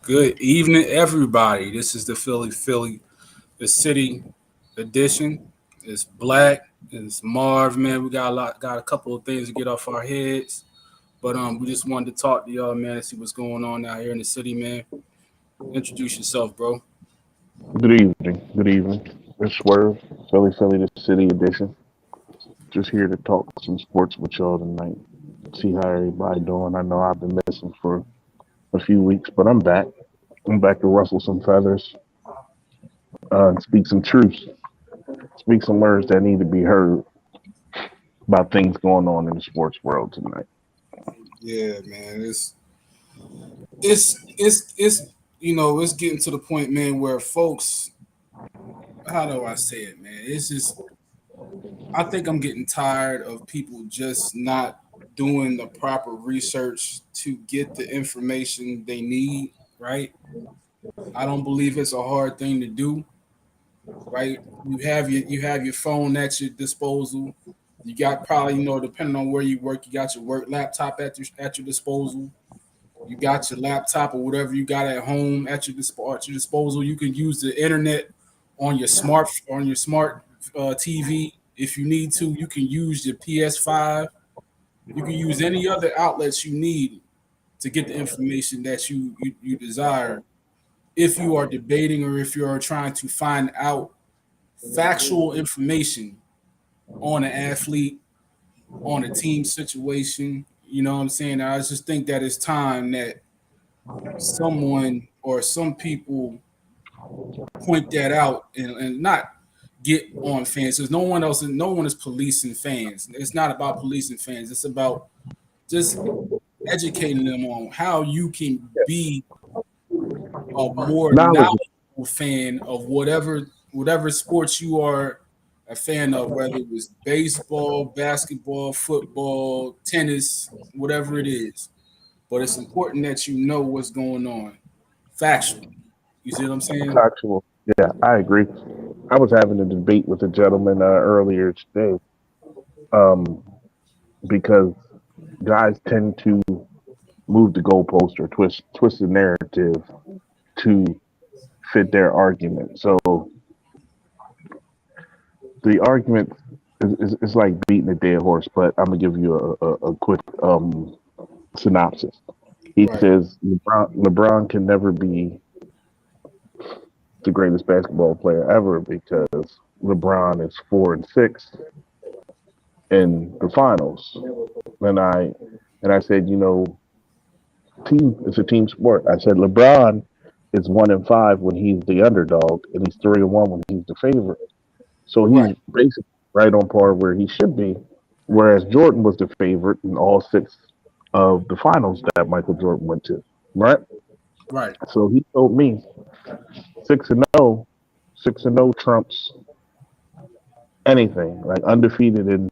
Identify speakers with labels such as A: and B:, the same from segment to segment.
A: Good evening, everybody. This is the Philly, the city edition. It's Black, it's Marv, man. We got a couple of things to get off our heads, but we just wanted to talk to y'all, man, and see what's going on out here in the city, man. Introduce yourself, bro.
B: Good evening. Good evening. It's Swerve, Philly, the City Edition. Just here to talk some sports with y'all tonight. See how everybody doing. I know I've been missing for a few weeks, but I'm back. I'm back to rustle some feathers and speak some truths. Speak some words that need to be heard about things going on in the sports world tonight.
A: Yeah, man. It's it's getting to the point, man, where folks, how do I say it, man? It's just I think I'm getting tired of people just not doing the proper research to get the information they need, right? I don't believe it's a hard thing to do, right? You have your phone at your disposal. You got probably, depending on where you work, you got your work laptop at your disposal. You got your laptop or whatever you got at home at your disposal. You can use the internet on your smart TV if you need to. You can use your PS5. You can use any other outlets you need to get the information that you desire. If you are debating or if you are trying to find out factual information on an athlete, on a team situation, you know what I'm saying? I just think that it's time that someone or some people point that out and not get on fans because no one is policing fans. It's not about policing fans. It's about just educating them on how you can be a more
B: Knowledge.
A: knowledgeable fan of whatever sports you are a fan of, whether it was baseball, basketball, football, tennis, whatever it is. But it's important that you know what's going on, factual. You see what I'm saying?
B: Factual. Yeah, I agree. I was having a debate with a gentleman earlier today um, because guys tend to move the goalpost or twist the narrative to fit their argument. So the argument is like beating a dead horse, but I'm gonna give you a quick synopsis. He
A: Right.
B: says LeBron can never be the greatest basketball player ever because LeBron is 4-6 in the finals. And I said, team it's a team sport. I said LeBron is 1-5 when he's the underdog, and he's 3-1 when he's the favorite. So
A: Right.
B: he's basically right on par where he should be. Whereas Jordan was the favorite in all six of the finals that Michael Jordan went to. Right.
A: Right.
B: So he told me 6-0, 6-0 trumps anything. Like undefeated in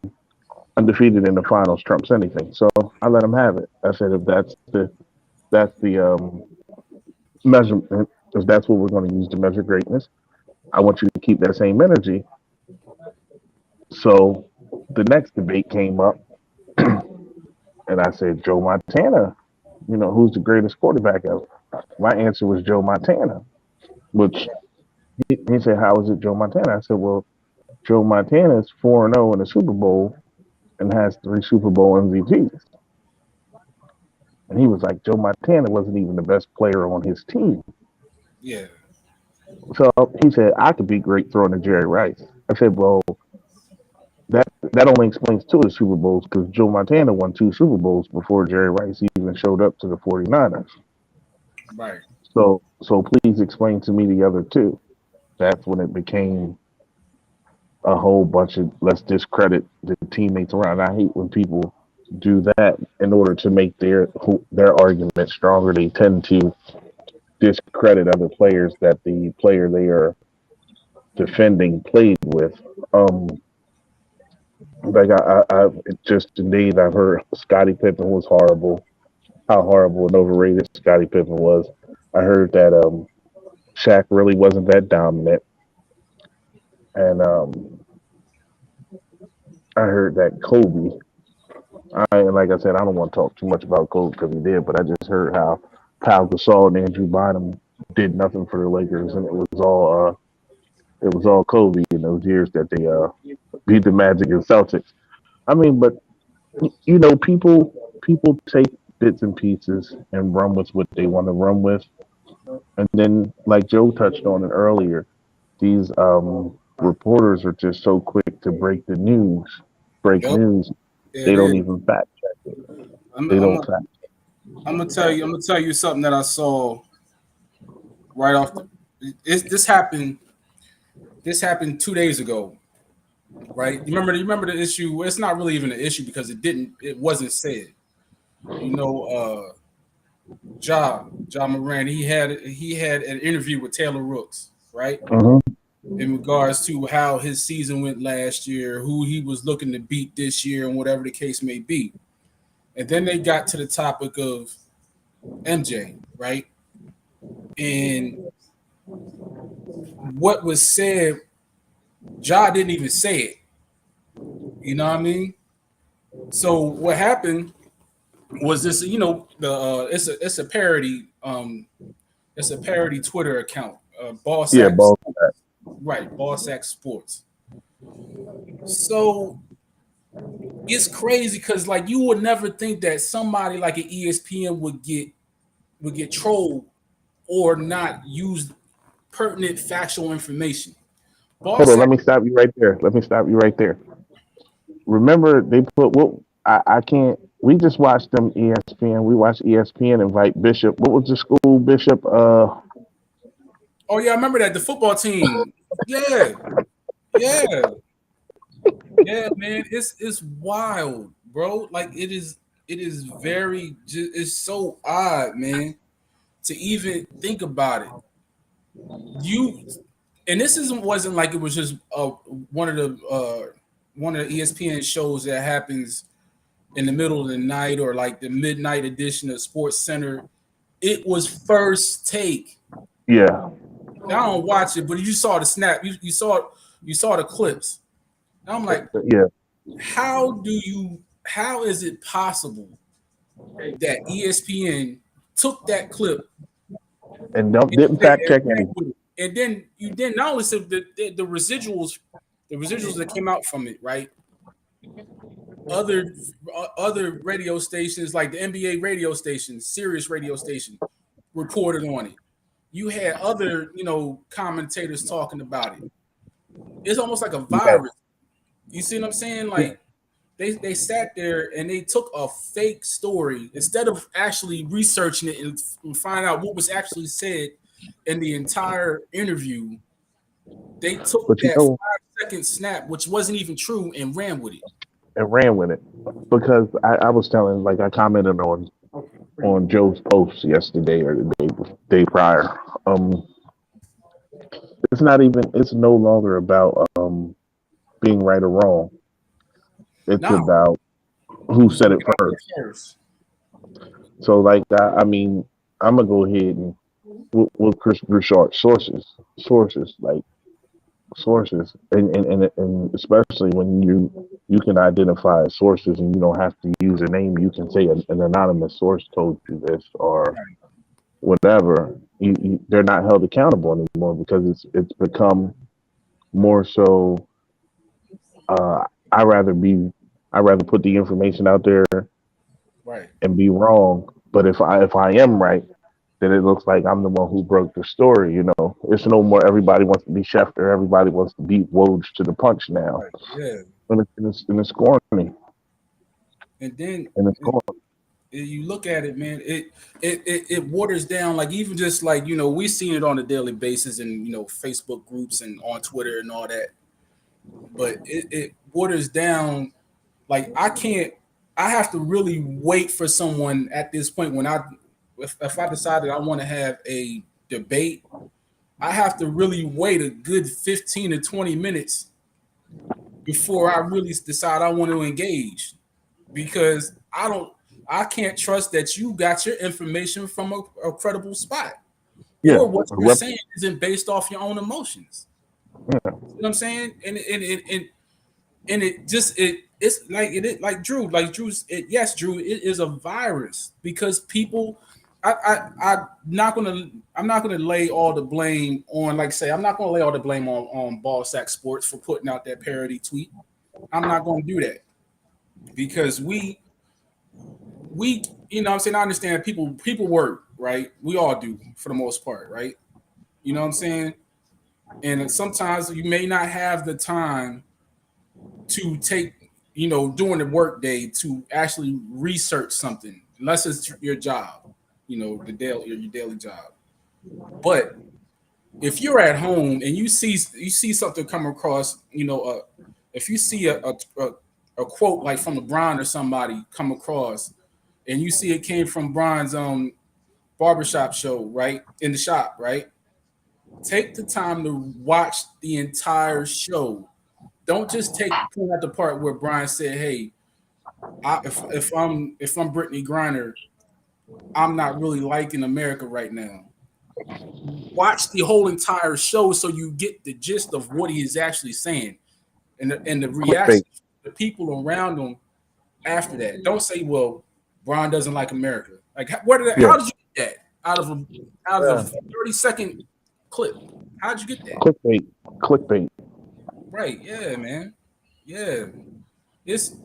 B: the finals trumps anything. So I let him have it. I said if that's the measurement, if that's what we're going to use to measure greatness, I want you to keep that same energy. So the next debate came up, and I said Joe Montana. Who's the greatest quarterback ever? My answer was Joe Montana, which he said, "How is it Joe Montana?" I said, "Well, Joe Montana is 4-0 in the Super Bowl and has three Super Bowl MVPs." And he was like, "Joe Montana wasn't even the best player on his team."
A: Yeah.
B: So he said, "I could be great throwing to Jerry Rice." I said, "Well, that only explains two of the Super Bowls because Joe Montana won two Super Bowls before Jerry Rice even showed up to the 49ers.
A: Right.
B: So please explain to me the other two." That's when it became a whole bunch of let's discredit the teammates around. I hate when people do that in order to make their argument stronger. They tend to discredit other players that the player they are defending played with. Um, like I just indeed I've heard Scottie Pippen was horrible. How horrible and overrated Scottie Pippen was. I heard that Shaq really wasn't that dominant, and I heard that Kobe. Like I said, I don't want to talk too much about Kobe because he did, but I just heard how Pau Gasol and Andrew Bynum did nothing for the Lakers, and it was all Kobe in those years that they beat the Magic and Celtics. I mean, but you know, people take bits and pieces and run with what they want to run with, and then like Joe touched on it earlier, these reporters are just so quick to break
A: Yep,
B: news.
A: there
B: They
A: it
B: don't
A: is.
B: even fact check it.
A: I'm,
B: They
A: I'm,
B: don't
A: gonna-
B: fact.
A: I'm gonna tell you. I'm gonna tell you something that I saw right off the. This happened. This happened 2 days ago, right? You remember the issue? Well, it's not really even an issue because it didn't. It wasn't said. You know, Ja Moran. He had an interview with Taylor Rooks, right?
B: Hmm.
A: In regards to how his season went last year, who he was looking to beat this year, and whatever the case may be. And then they got to the topic of MJ, right? And what was said, Ja didn't even say it. You know what I mean? So what happened was this, the it's a parody Twitter account,
B: Yeah, both.
A: Right, Bossack Sports. So it's crazy because like you would never think that somebody like an ESPN would get trolled or not use pertinent factual information.
B: Hold on,
A: Bossack,
B: let me stop you right there. Let me stop you right there. Remember, they put what I can't. We just watched them ESPN. We watched ESPN invite Bishop. What was the school Bishop?
A: oh yeah, I remember that the football team. Yeah, yeah, yeah, man. It's wild, bro. Like it is very it's so odd, man, to even think about it. You and this isn't wasn't like it was just one of the ESPN shows that happens in the middle of the night or like the midnight edition of Sports Center. It was First Take.
B: Yeah,
A: Now I don't watch it, but you saw the snap. You saw the clips. And I'm like,
B: yeah,
A: how is it possible that ESPN took that clip
B: and
A: and,
B: didn't fact check
A: ran
B: anything.
A: with it? And then you didn't not only said the residuals that came out from it, right? Other radio stations like the NBA radio station, Sirius radio station, reported on it. You had other, commentators talking about it. It's almost like a
B: Yeah,
A: virus. You see what I'm saying?
B: yeah.
A: Like they sat there and they took a fake story instead of actually researching it and find out what was actually said in the entire interview. They took
B: But you
A: that
B: know,
A: 5 second snap, which wasn't even true, and ran with it.
B: and ran with it because I was telling, like I commented on Joe's post yesterday or the day prior. It's not even. It's no longer about being right or wrong. It's
A: Now,
B: about who
A: who's
B: said
A: gonna
B: it
A: get out
B: first.
A: there first?
B: So, like, I mean, I'm gonna go ahead and with Chris Broussard sources, like sources, and especially when you can identify sources and you don't have to use a name. You can say an anonymous source told you this or whatever. They're not held accountable anymore because it's become more so. Uh, I rather be I rather put the information out there
A: Right.
B: and be wrong. But if I am right, then it looks like I'm the one who broke the story. You know, it's no more everybody wants to be Schefter, everybody wants to beat Woj to the punch now,
A: Right. Yeah.
B: and it's corny,
A: And then
B: and it's corny.
A: you look at it, man. It waters down. Like even just like we seen it on a daily basis in Facebook groups and on Twitter and all that. But it waters down. Like I can't. I have to really wait for someone at this point when if I decided I want to have a debate, I have to really wait a good 15 to 20 minutes before I really decide I want to engage because I can't trust that you got your information from a credible spot
B: Yeah,
A: or what you're saying isn't based off your own emotions.
B: yeah,
A: You know what I'm saying? And it just it's like it like Drew, Drew's yes, Drew, it is a virus because people I'm not gonna lay all the blame on, like say, I'm not gonna lay all the blame on Ball Sack Sports for putting out that parody tweet. I'm not gonna do that because we you know what I'm saying, I understand people work, right? We all do for the most part, right? You know what I'm saying? And sometimes you may not have the time to take, during the work day to actually research something, unless it's your job, your daily job. But if you're at home and you see something come across, if you see a quote like from LeBron or somebody come across, and you see it came from Bron's barbershop show, right, in the shop, right? Take the time to watch the entire show. Don't just take point at the part where Brian said, "Hey, if I'm Brittany Griner, I'm not really liking America right now." Watch the whole entire show so you get the gist of what he is actually saying, and the
B: Clickbait.
A: reaction of the people around him after that. Don't say, "Well, Brian doesn't like America." Like,
B: Yeah.
A: how did you get that out of a
B: Yeah.
A: 30-second clip? How did you get that?
B: Clickbait. Clickbait.
A: Right? Yeah, man. Yeah, it's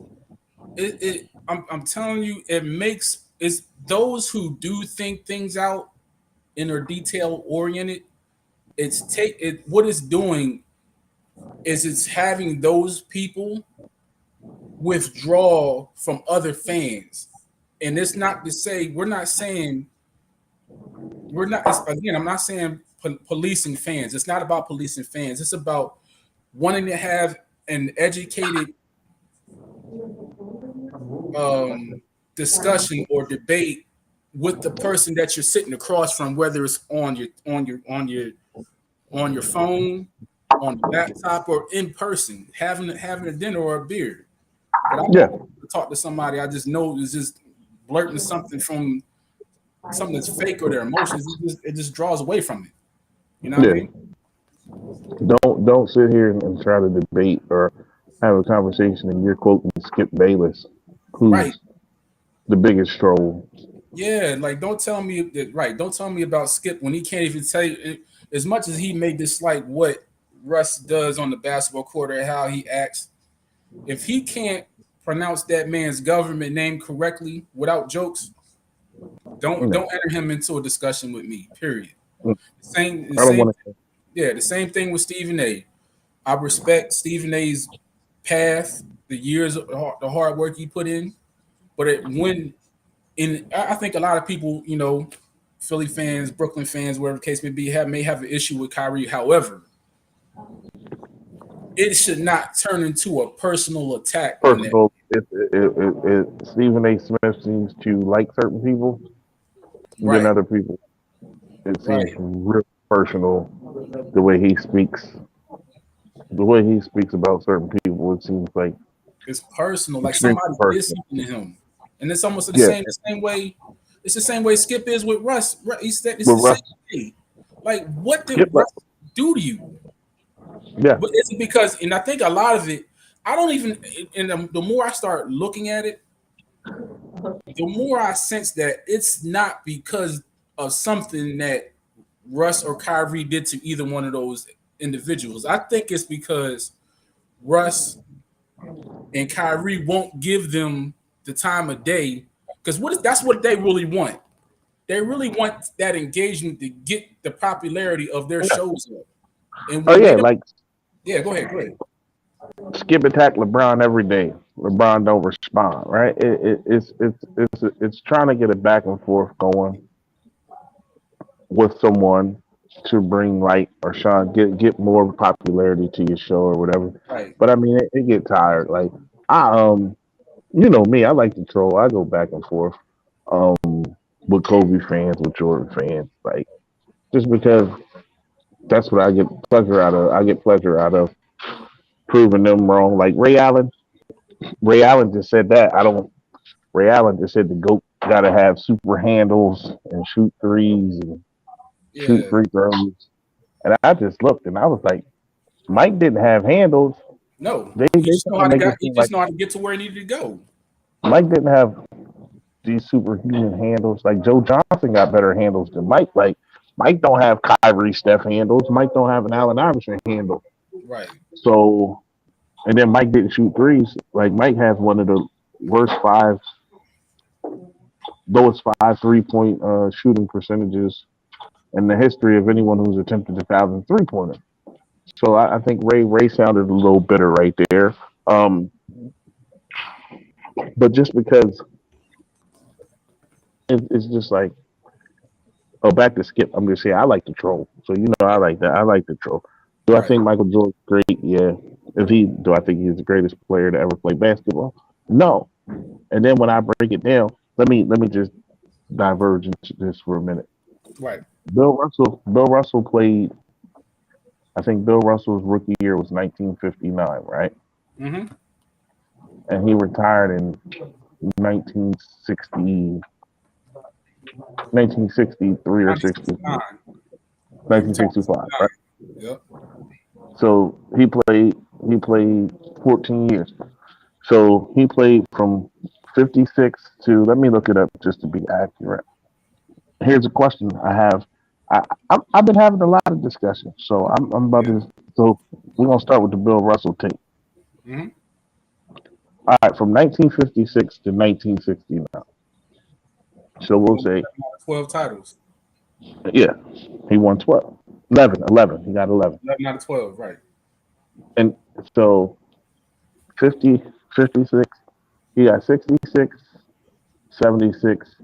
A: I'm telling you, it's those who do think things out and are detail oriented. What it's doing is it's having those people withdraw from other fans. And it's not to say we're not again, I'm not saying policing fans. It's not about policing fans. It's about wanting to have an educated discussion or debate with the person that you're sitting across from, whether it's on your phone, on your laptop, or in person, having a dinner or a beer. But I'm
B: Yeah.
A: not going to talk to somebody I just know is just blurting something that's fake, or their emotions. It just draws away from it. You know what I
B: Yeah.
A: mean?
B: Don't sit here and try to debate or have a conversation and you're quoting Skip Bayless,
A: Right.
B: who's the biggest troll.
A: Yeah. Like, don't tell me that. Right. Don't tell me about Skip when he can't even tell you. As much as he may dislike what Russ does on the basketball court or how he acts, if he can't pronounce that man's government name correctly without jokes, don't
B: No.
A: don't enter him into a discussion with me. Period.
B: Mm.
A: The
B: I don't
A: same,
B: want to.
A: yeah, the same thing with Stephen A. I respect Stephen A's path, the years of the hard work he put in, but I think a lot of people, Philly fans, Brooklyn fans, whatever the case may be, may have an issue with Kyrie. However, it should not turn into a personal attack on
B: First
A: that.
B: of all, Stephen A. Smith seems to like certain people than
A: Right,
B: other people. It seems
A: right.
B: real personal the way he speaks. The way he speaks about certain people, it seems like
A: It's personal. Like
B: extremely
A: somebody did
B: personal.
A: something to him, and it's almost the
B: Yeah,
A: same way. It's the same way Skip is with Russ. He said it's
B: but
A: the same
B: Russ,
A: way. Like, what did
B: Skip,
A: Russ do to you?
B: yeah,
A: But is it because? And I think a lot of it. I don't even. And the more I start looking at it, the more I sense that it's not because of something that Russ or Kyrie did to either one of those individuals. I think it's because Russ and Kyrie won't give them the time of day, because that's what they really want. They really want that engagement to get the popularity of their
B: yeah.
A: shows up. And
B: Oh
A: when they
B: yeah,
A: don't,
B: like
A: yeah, go ahead, go ahead.
B: Skip attack LeBron every day. LeBron don't respond, right? It's trying to get a back and forth going with someone to bring light or shine, get more popularity to your show or whatever.
A: Right.
B: But I mean, it get tired. Like I you know me, I like to troll. I go back and forth um with Kobe fans, with Jordan fans, like just because that's what I get pleasure out of. I get pleasure out of proving them wrong. Like Ray Allen. Ray Allen just said that. I don't. Ray Allen just said the goat got to have super handles and shoot threes and shoot
A: Yeah.
B: free throws. And I just looked and I was like, Mike didn't have handles.
A: No,
B: They
A: he just know
B: trying
A: how
B: to
A: to
B: make it
A: get. He
B: seem
A: just
B: like
A: know how to get to where he needed to go.
B: Mike didn't have these superhuman handles. Like Joe Johnson got better handles than Mike. Like Mike don't have Kyrie Steph handles. Mike don't have an Allen Iverson handle.
A: Right.
B: So and then Mike didn't shoot threes. Like Mike has one of the worst five, lowest 5 3 point shooting percentages in the history of anyone who's attempted 1,000 3 pointer. So I think Ray sounded a little bitter right there. Um, but just because it's just like, oh, back to Skip. I'm just saying I like the troll. So you know I like that. I like the troll. Do I
A: Right.
B: think Michael Jordan's great? Yeah. Do I think he's the greatest player to ever play basketball? No. And then when I break it down, let me just diverge into this for a minute.
A: Right.
B: Bill Russell played. I think Bill Russell's rookie year was 1959, right?
A: Mm-hmm.
B: And he retired in 1960, 1963 or 60,
A: 1969. He retired in
B: 1965, right?
A: 69. Yep.
B: So he played 14 years. So he played from 56 to, let me look it up just to be accurate. Here's a question I have. I've been having a lot of discussions, so I'm about
A: Yeah.
B: to. So we're gonna start with the Bill Russell tape.
A: Mm-hmm.
B: All right, from 1956 to 1969. So we'll say,
A: 12 titles.
B: yeah, he won 12, 11, 11. He got 11,
A: 11 out of 12. Right.
B: and so 50, 56. He got 66, 76,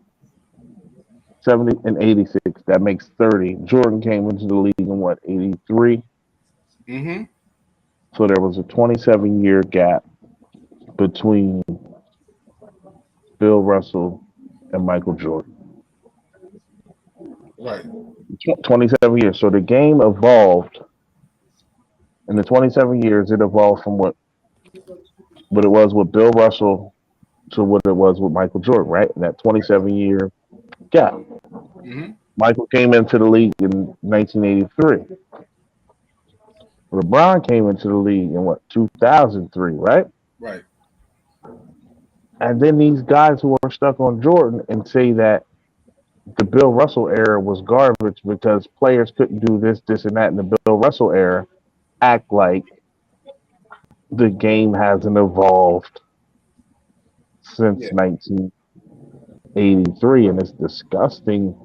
B: 70, and 86. That makes 30. Jordan came into the league in what, 83?
A: Mm-hmm.
B: So there was a 27-year gap between Bill Russell and Michael Jordan.
A: Right.
B: 27 years. So the game evolved in the 27 years. It evolved from what it was with Bill Russell to what it was with Michael Jordan, right? In that 27-year gap.
A: Mm-hmm.
B: Michael came into the league in 1983. LeBron came into the league in what, 2003, right?
A: Right.
B: And then these guys who are stuck on Jordan and say that the Bill Russell era was garbage because players couldn't do this, this, and that in the Bill Russell era, act like the game hasn't evolved since
A: Yeah.
B: 1983, and it's disgusting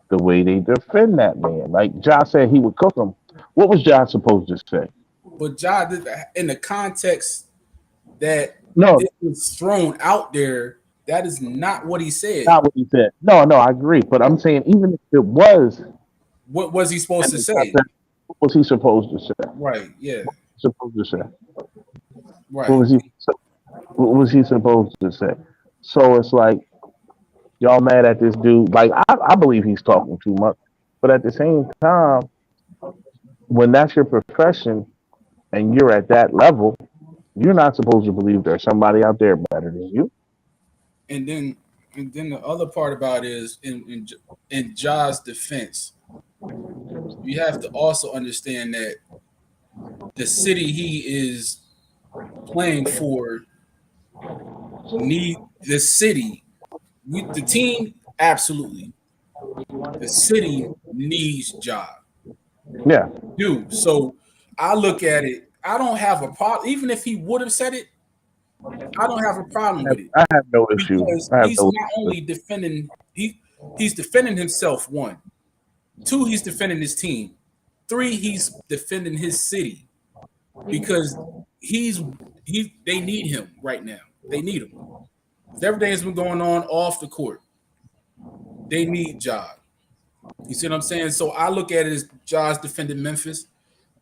B: the way they defend that man. Like Josh said, he would cook them. What was Josh supposed to say?
A: But Ja, in the context that
B: No,
A: it was thrown out there, that is not what he said.
B: not what he said. No, no, I agree. But I'm saying even if it was
A: What was he supposed
B: in
A: to
B: the
A: say?
B: context, what was he supposed to say?
A: Right. Yeah.
B: Supposed to say? What
A: Right.
B: was he? What was he supposed to say? So it's like y'all mad at this dude. Like I believe he's talking too much, but at the same time, when that's your profession and you're at that level, you're not supposed to believe there's somebody out there better than you.
A: And then the other part about it is in Ja's defense, you have to also understand that the city he is playing for need the city. The team absolutely. The city needs Ja.
B: Yeah,
A: Do so. I look at it. I don't have a problem. Even if he would have said it, I don't have a problem with it
B: I have no issue.
A: because
B: I have
A: he's
B: no
A: not
B: issue.
A: only defending he's defending himself. One, two, he's defending his team. Three, he's defending his city because he's they need him right now. They need him. Everything has been going on off the court. They need Ja. You see what I'm saying? So I look at it as Ja's defending Memphis.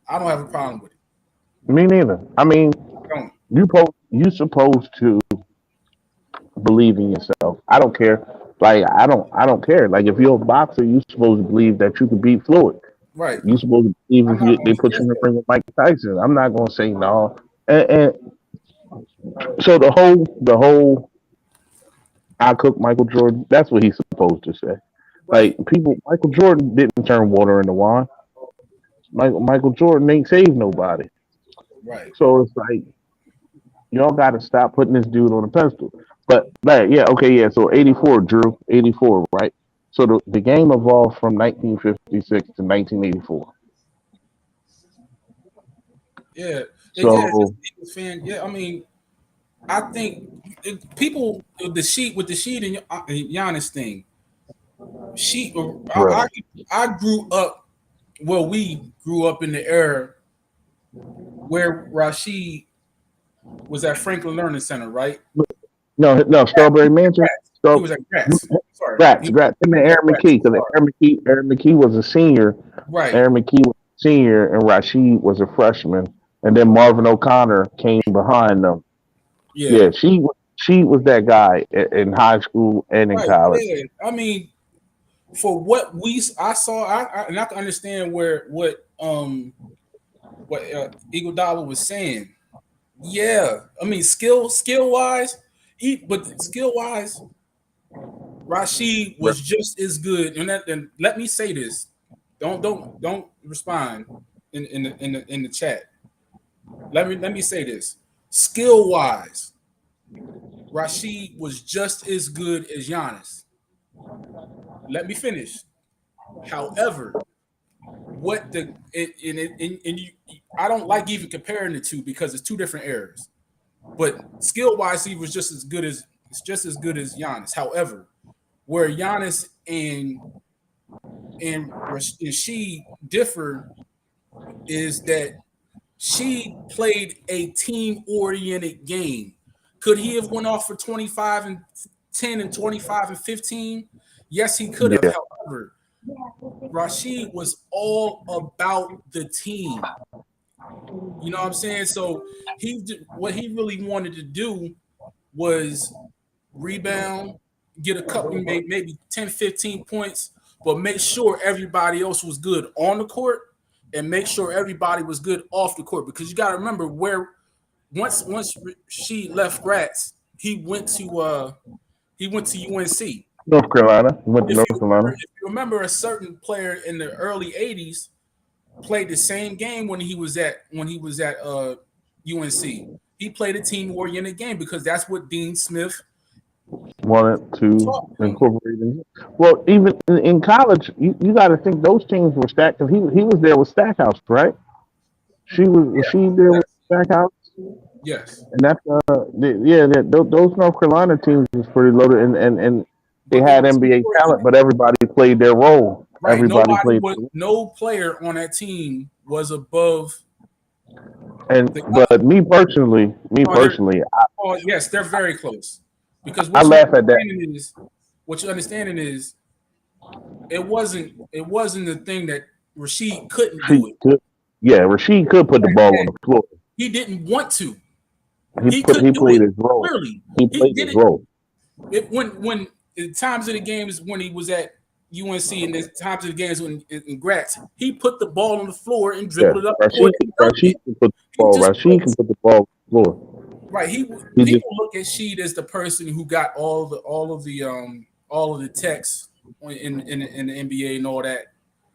A: I don't have a problem with it.
B: Me neither. I mean,
A: I don't.
B: you supposed to believe in yourself. I don't care. Like I don't care. Like if you're a boxer, you supposed to believe that you can beat Floyd.
A: Right.
B: You supposed to believe
A: I'm
B: if
A: not
B: they
A: going
B: put you in
A: against
B: the
A: that.
B: ring with Mike Tyson. I'm not gonna say no. And so the whole I cook Michael Jordan. That's what he's supposed to say. Like
A: Right.
B: Michael Jordan didn't turn water into wine. Michael Jordan ain't saved nobody.
A: Right.
B: So it's like y'all got to stop putting this dude on a pedestal. But yeah, okay, yeah. So 84, Drew, 84, right? So the game evolved from 1956 to 1984.
A: Yeah, yeah, just
B: So
A: Eagles fan. Yeah, I mean, I think people the sheet and Giannis thing. Sheet.
B: right,
A: I grew up. Well, we grew up in the era where Rashid was at Franklin Learning Center, right?
B: no, Strawberry Mansion.
A: He
B: So
A: was at Gratz. Sorry,
B: Grats. Him and
A: he was at
B: Aaron
A: Gratz.
B: McKee, because Aaron McKee was a senior.
A: Right.
B: Aaron McKee was a senior, and Rashid was a freshman, and then Marvin O'Connor came behind them.
A: Yeah.
B: Yeah, she was that guy in high school and in
A: Right.
B: college.
A: Yeah. I mean, for what I saw, and I can understand what Eagle Dollar was saying. Yeah, I mean skill wise, but skill wise, Rashid was just as good. And let me say this: don't respond in the chat. Let me say this: skill wise, Rashid was just as good as Giannis. Let me finish. However, what the and you, I don't like even comparing the two because it's two different eras. But skill wise, he was just as good as it's just as good as Giannis. However, where Giannis and she differ is that she played a team oriented game. Could he have went off for 25 and 10 and 25 and 15? Yes, he could have.
B: Yeah,
A: However, Rashid was all about the team. You know what I'm saying? So what he really wanted to do was rebound, get a couple, maybe 10, 15 points, but make sure everybody else was good on the court and make sure everybody was good off the court. Because you got to remember where once she left Gratz, he went to UNC.
B: North Carolina. Went to
A: If
B: North Carolina.
A: you remember a certain player in the early 80s played the same game when he was at UNC. He played a team oriented game because that's what Dean Smith
B: Wanted to
A: taught him.
B: incorporate it. Well, even in college, you got to think those teams were stacked because he was there with Stackhouse, right? Was she there with
A: Yes.
B: Stackhouse?
A: Yes.
B: And that's those North Carolina teams was pretty loaded, and they
A: But they
B: had
A: were team
B: NBA talent,
A: oriented.
B: but everybody played their role.
A: Right.
B: Everybody played,
A: No player on that team was above
B: and
A: the other.
B: but me
A: Oh,
B: personally,
A: yes, they're very close. Because
B: I laugh at that.
A: what you're understanding is it wasn't the thing that Rasheed couldn't
B: She
A: do it.
B: could, yeah, Rasheed could put the ball on the floor.
A: He didn't want to.
B: He
A: He
B: put
A: could
B: he
A: do
B: played
A: it
B: his role.
A: clearly.
B: He
A: He
B: played
A: did
B: his
A: it.
B: role.
A: When in times of the games when he was at UNC and the times of the games when in Gratz, he put the ball on the floor and
B: Yeah,
A: dribbled it up the court and dunked
B: Rasheed
A: it.
B: can put the
A: He
B: ball.
A: just
B: Rasheed can put the ball on the floor.
A: right.
B: He just
A: People look at Sheed as the person who got all of the techs in the NBA and all that.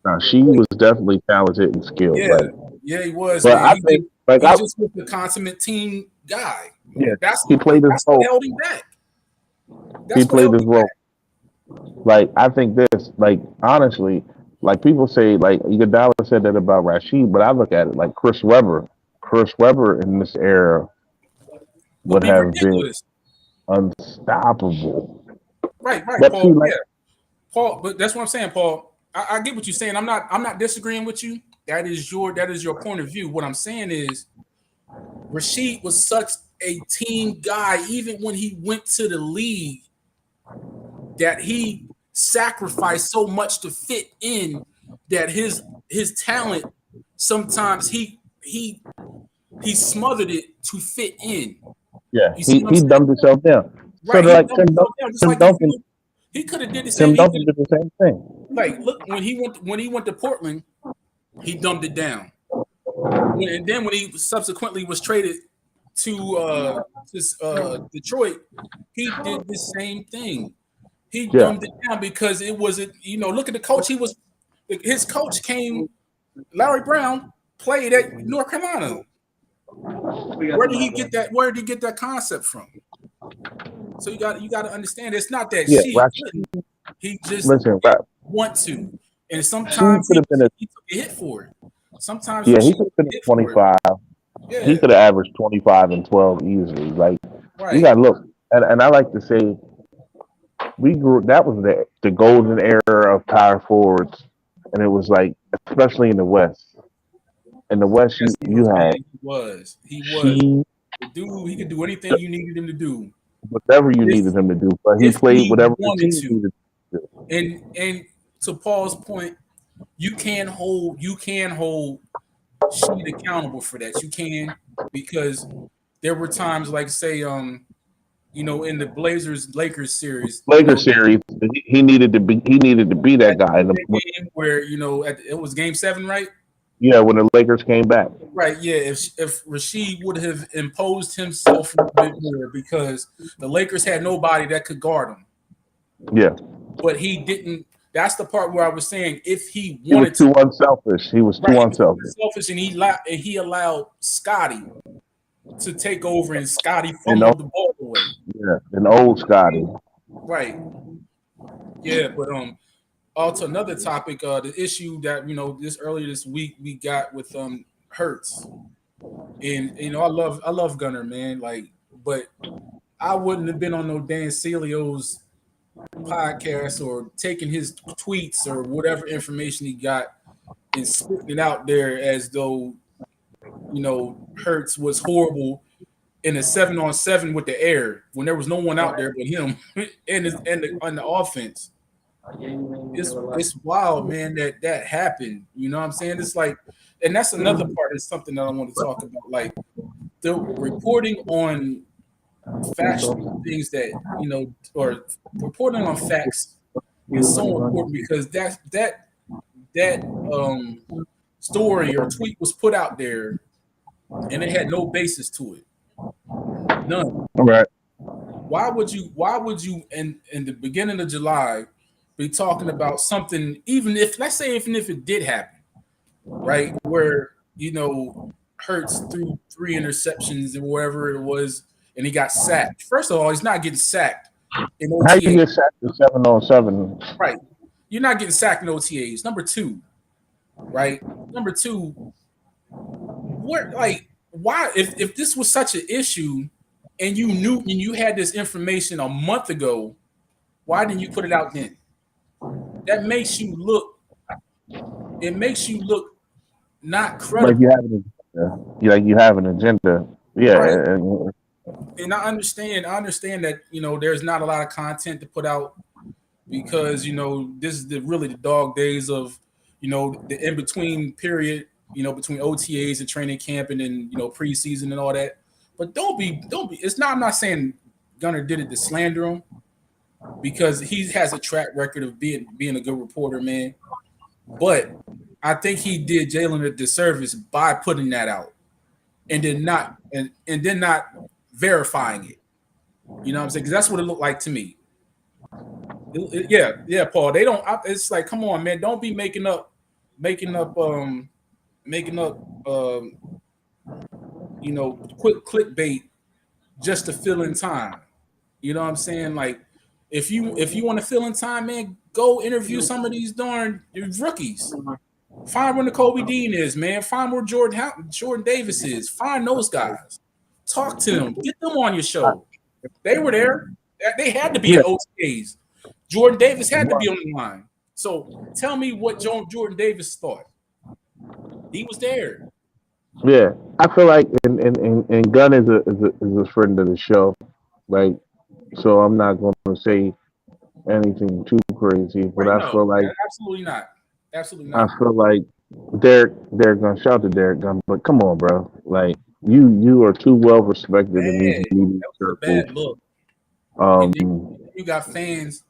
B: now she was definitely talented and skilled.
A: Yeah,
B: Like,
A: yeah, he was,
B: but
A: man.
B: I think
A: He just was the consummate team guy.
B: yeah,
A: That's
B: he played his
A: that's what
B: role.
A: held him back.
B: He
A: That's what
B: played
A: held
B: his
A: him
B: role.
A: back.
B: Like I think this, like honestly, like people say, like Iguodala said that about Rashid, but I look at it like Chris Webber. Chris Webber in this era
A: Would
B: would
A: be
B: have been
A: ridiculous.
B: unstoppable.
A: Right,
B: But see,
A: Paul.
B: like
A: Yeah, Paul. But that's what I'm saying, Paul. I get what you're saying. I'm not disagreeing with you. That is your point of view. What I'm saying is Rasheed was such a team guy, even when he went to the league, that he sacrificed so much to fit in that his talent sometimes he smothered it to fit in.
B: yeah,
A: You see what I'm
B: he
A: saying?
B: dumbed himself down. So
A: Right. He
B: like
A: dumped himself down just
B: Tim
A: like if
B: Duncan,
A: he could have did the same.
B: Tim
A: He could
B: Duncan did the same thing.
A: like look when he went to Portland, he dumbed it down. And then when he subsequently was traded to Detroit, he did the same thing. He
B: Yeah,
A: dumbed it down because it wasn't. Look at the coach. His coach came. Larry Brown played at North Carolina. Where did he get that? Where did he get that concept from? So you got to understand, it's not that
B: Yeah,
A: she couldn't. He just
B: listen,
A: didn't want to, and
B: she
A: sometimes
B: could have been a
A: he took a hit for it. Sometimes
B: yeah, he
A: Rasheed
B: could have
A: took
B: been
A: a
B: a
A: hit for it.
B: 25. He
A: Yeah,
B: could have averaged 25 and 12 easily. Like you
A: right.
B: got to look, and I like to say we grew. That was the golden era of power forwards, and it was like especially in the West. In the West,
A: Yes, he
B: you
A: was, man.
B: had
A: He was. He was.
B: she
A: The dude, he could do anything you needed him to do
B: whatever you
A: if
B: needed him to do, but he
A: if
B: played
A: he
B: whatever the
A: wanted
B: team
A: to.
B: needed to do.
A: And to Paul's point, you can hold Sheed accountable for that. You can, because there were times like say in the Blazers Lakers series,
B: Lakers series, he needed to be that
A: at the
B: guy.
A: end of that game where it was game 7, right?
B: Yeah, when the Lakers came back.
A: Right, yeah. If Rasheed would have imposed himself a little bit more, because the Lakers had nobody that could guard him,
B: Yeah,
A: but he didn't. That's the part where I was saying if he
B: he was
A: wanted to,
B: too unselfish. He was
A: right?
B: too
A: He was too
B: unselfish.
A: selfish, and he allowed Scotty to take over, and Scotty
B: And
A: fumbled the ball away.
B: yeah, an old Scotty.
A: Right. Yeah, but also another topic, the issue that this earlier this week we got with Hurts, and I love Gunner, man, like, but I wouldn't have been on no Dan Celio's podcast or taking his tweets or whatever information he got and spitting it out there as though Hurts was horrible in a 7-on-7 with the air when there was no one out there but him and the offense. It's wild, man, that happened. You know what I'm saying? It's like, and that's another part, is something that I want to talk about. Like the reporting on factual things that or reporting on facts is so important, because that story or tweet was put out there and it had no basis to it, none.
B: All right.
A: Why would you in the beginning of July be talking about something, even if, let's say, even if it did happen, right, where Hurts threw 3 interceptions and wherever it was, and he got sacked. First of all, he's not getting sacked in
B: How you
A: OTA.
B: get sacked in 7-on-7?
A: Right. You're not getting sacked in OTAs. Number two, right? Number two, why, if this was such an issue and you knew and you had this information a month ago, why didn't you put it out then? That makes you look, it makes you look not
B: Like
A: credible.
B: you have an agenda. You have an agenda. Yeah,
A: Right.
B: and
A: And I understand that, there's not a lot of content to put out, because this is really the dog days of the in between period, between OTAs and training camp, and then preseason and all that. But don't be. It's not. I'm not saying Gunner did it to slander him, because he has a track record of being a good reporter, man. But I think he did Jalen a disservice by putting that out and then not verifying it. You know what I'm saying? Because that's what it looked like to me. Yeah, Paul. They don't. It's like, come on, man. Don't be making up, making up, quick clickbait just to fill in time. You know what I'm saying? Like, if you want to fill in time, man, go interview some of these darn rookies. Find where Kobe Dean is, man. Find where Jordan Davis is. Find those guys. Talk to them. Get them on your show. They were there. They had to be
B: yeah,
A: at OTAs. Jordan Davis had to be on the line. So tell me what Jordan Davis thought. He was there.
B: yeah. I feel like and Gunn is a friend of the show. Like, so I'm not going to say anything too crazy, but
A: Right? No, absolutely not. Absolutely
B: I
A: not.
B: feel like Derek Gunn. Shout out to Derek Gunn, but come on, bro. Like you are too well respected in these
A: Bad.
B: media
A: That was a
B: circles.
A: bad look. And then
B: Um,
A: you got fans,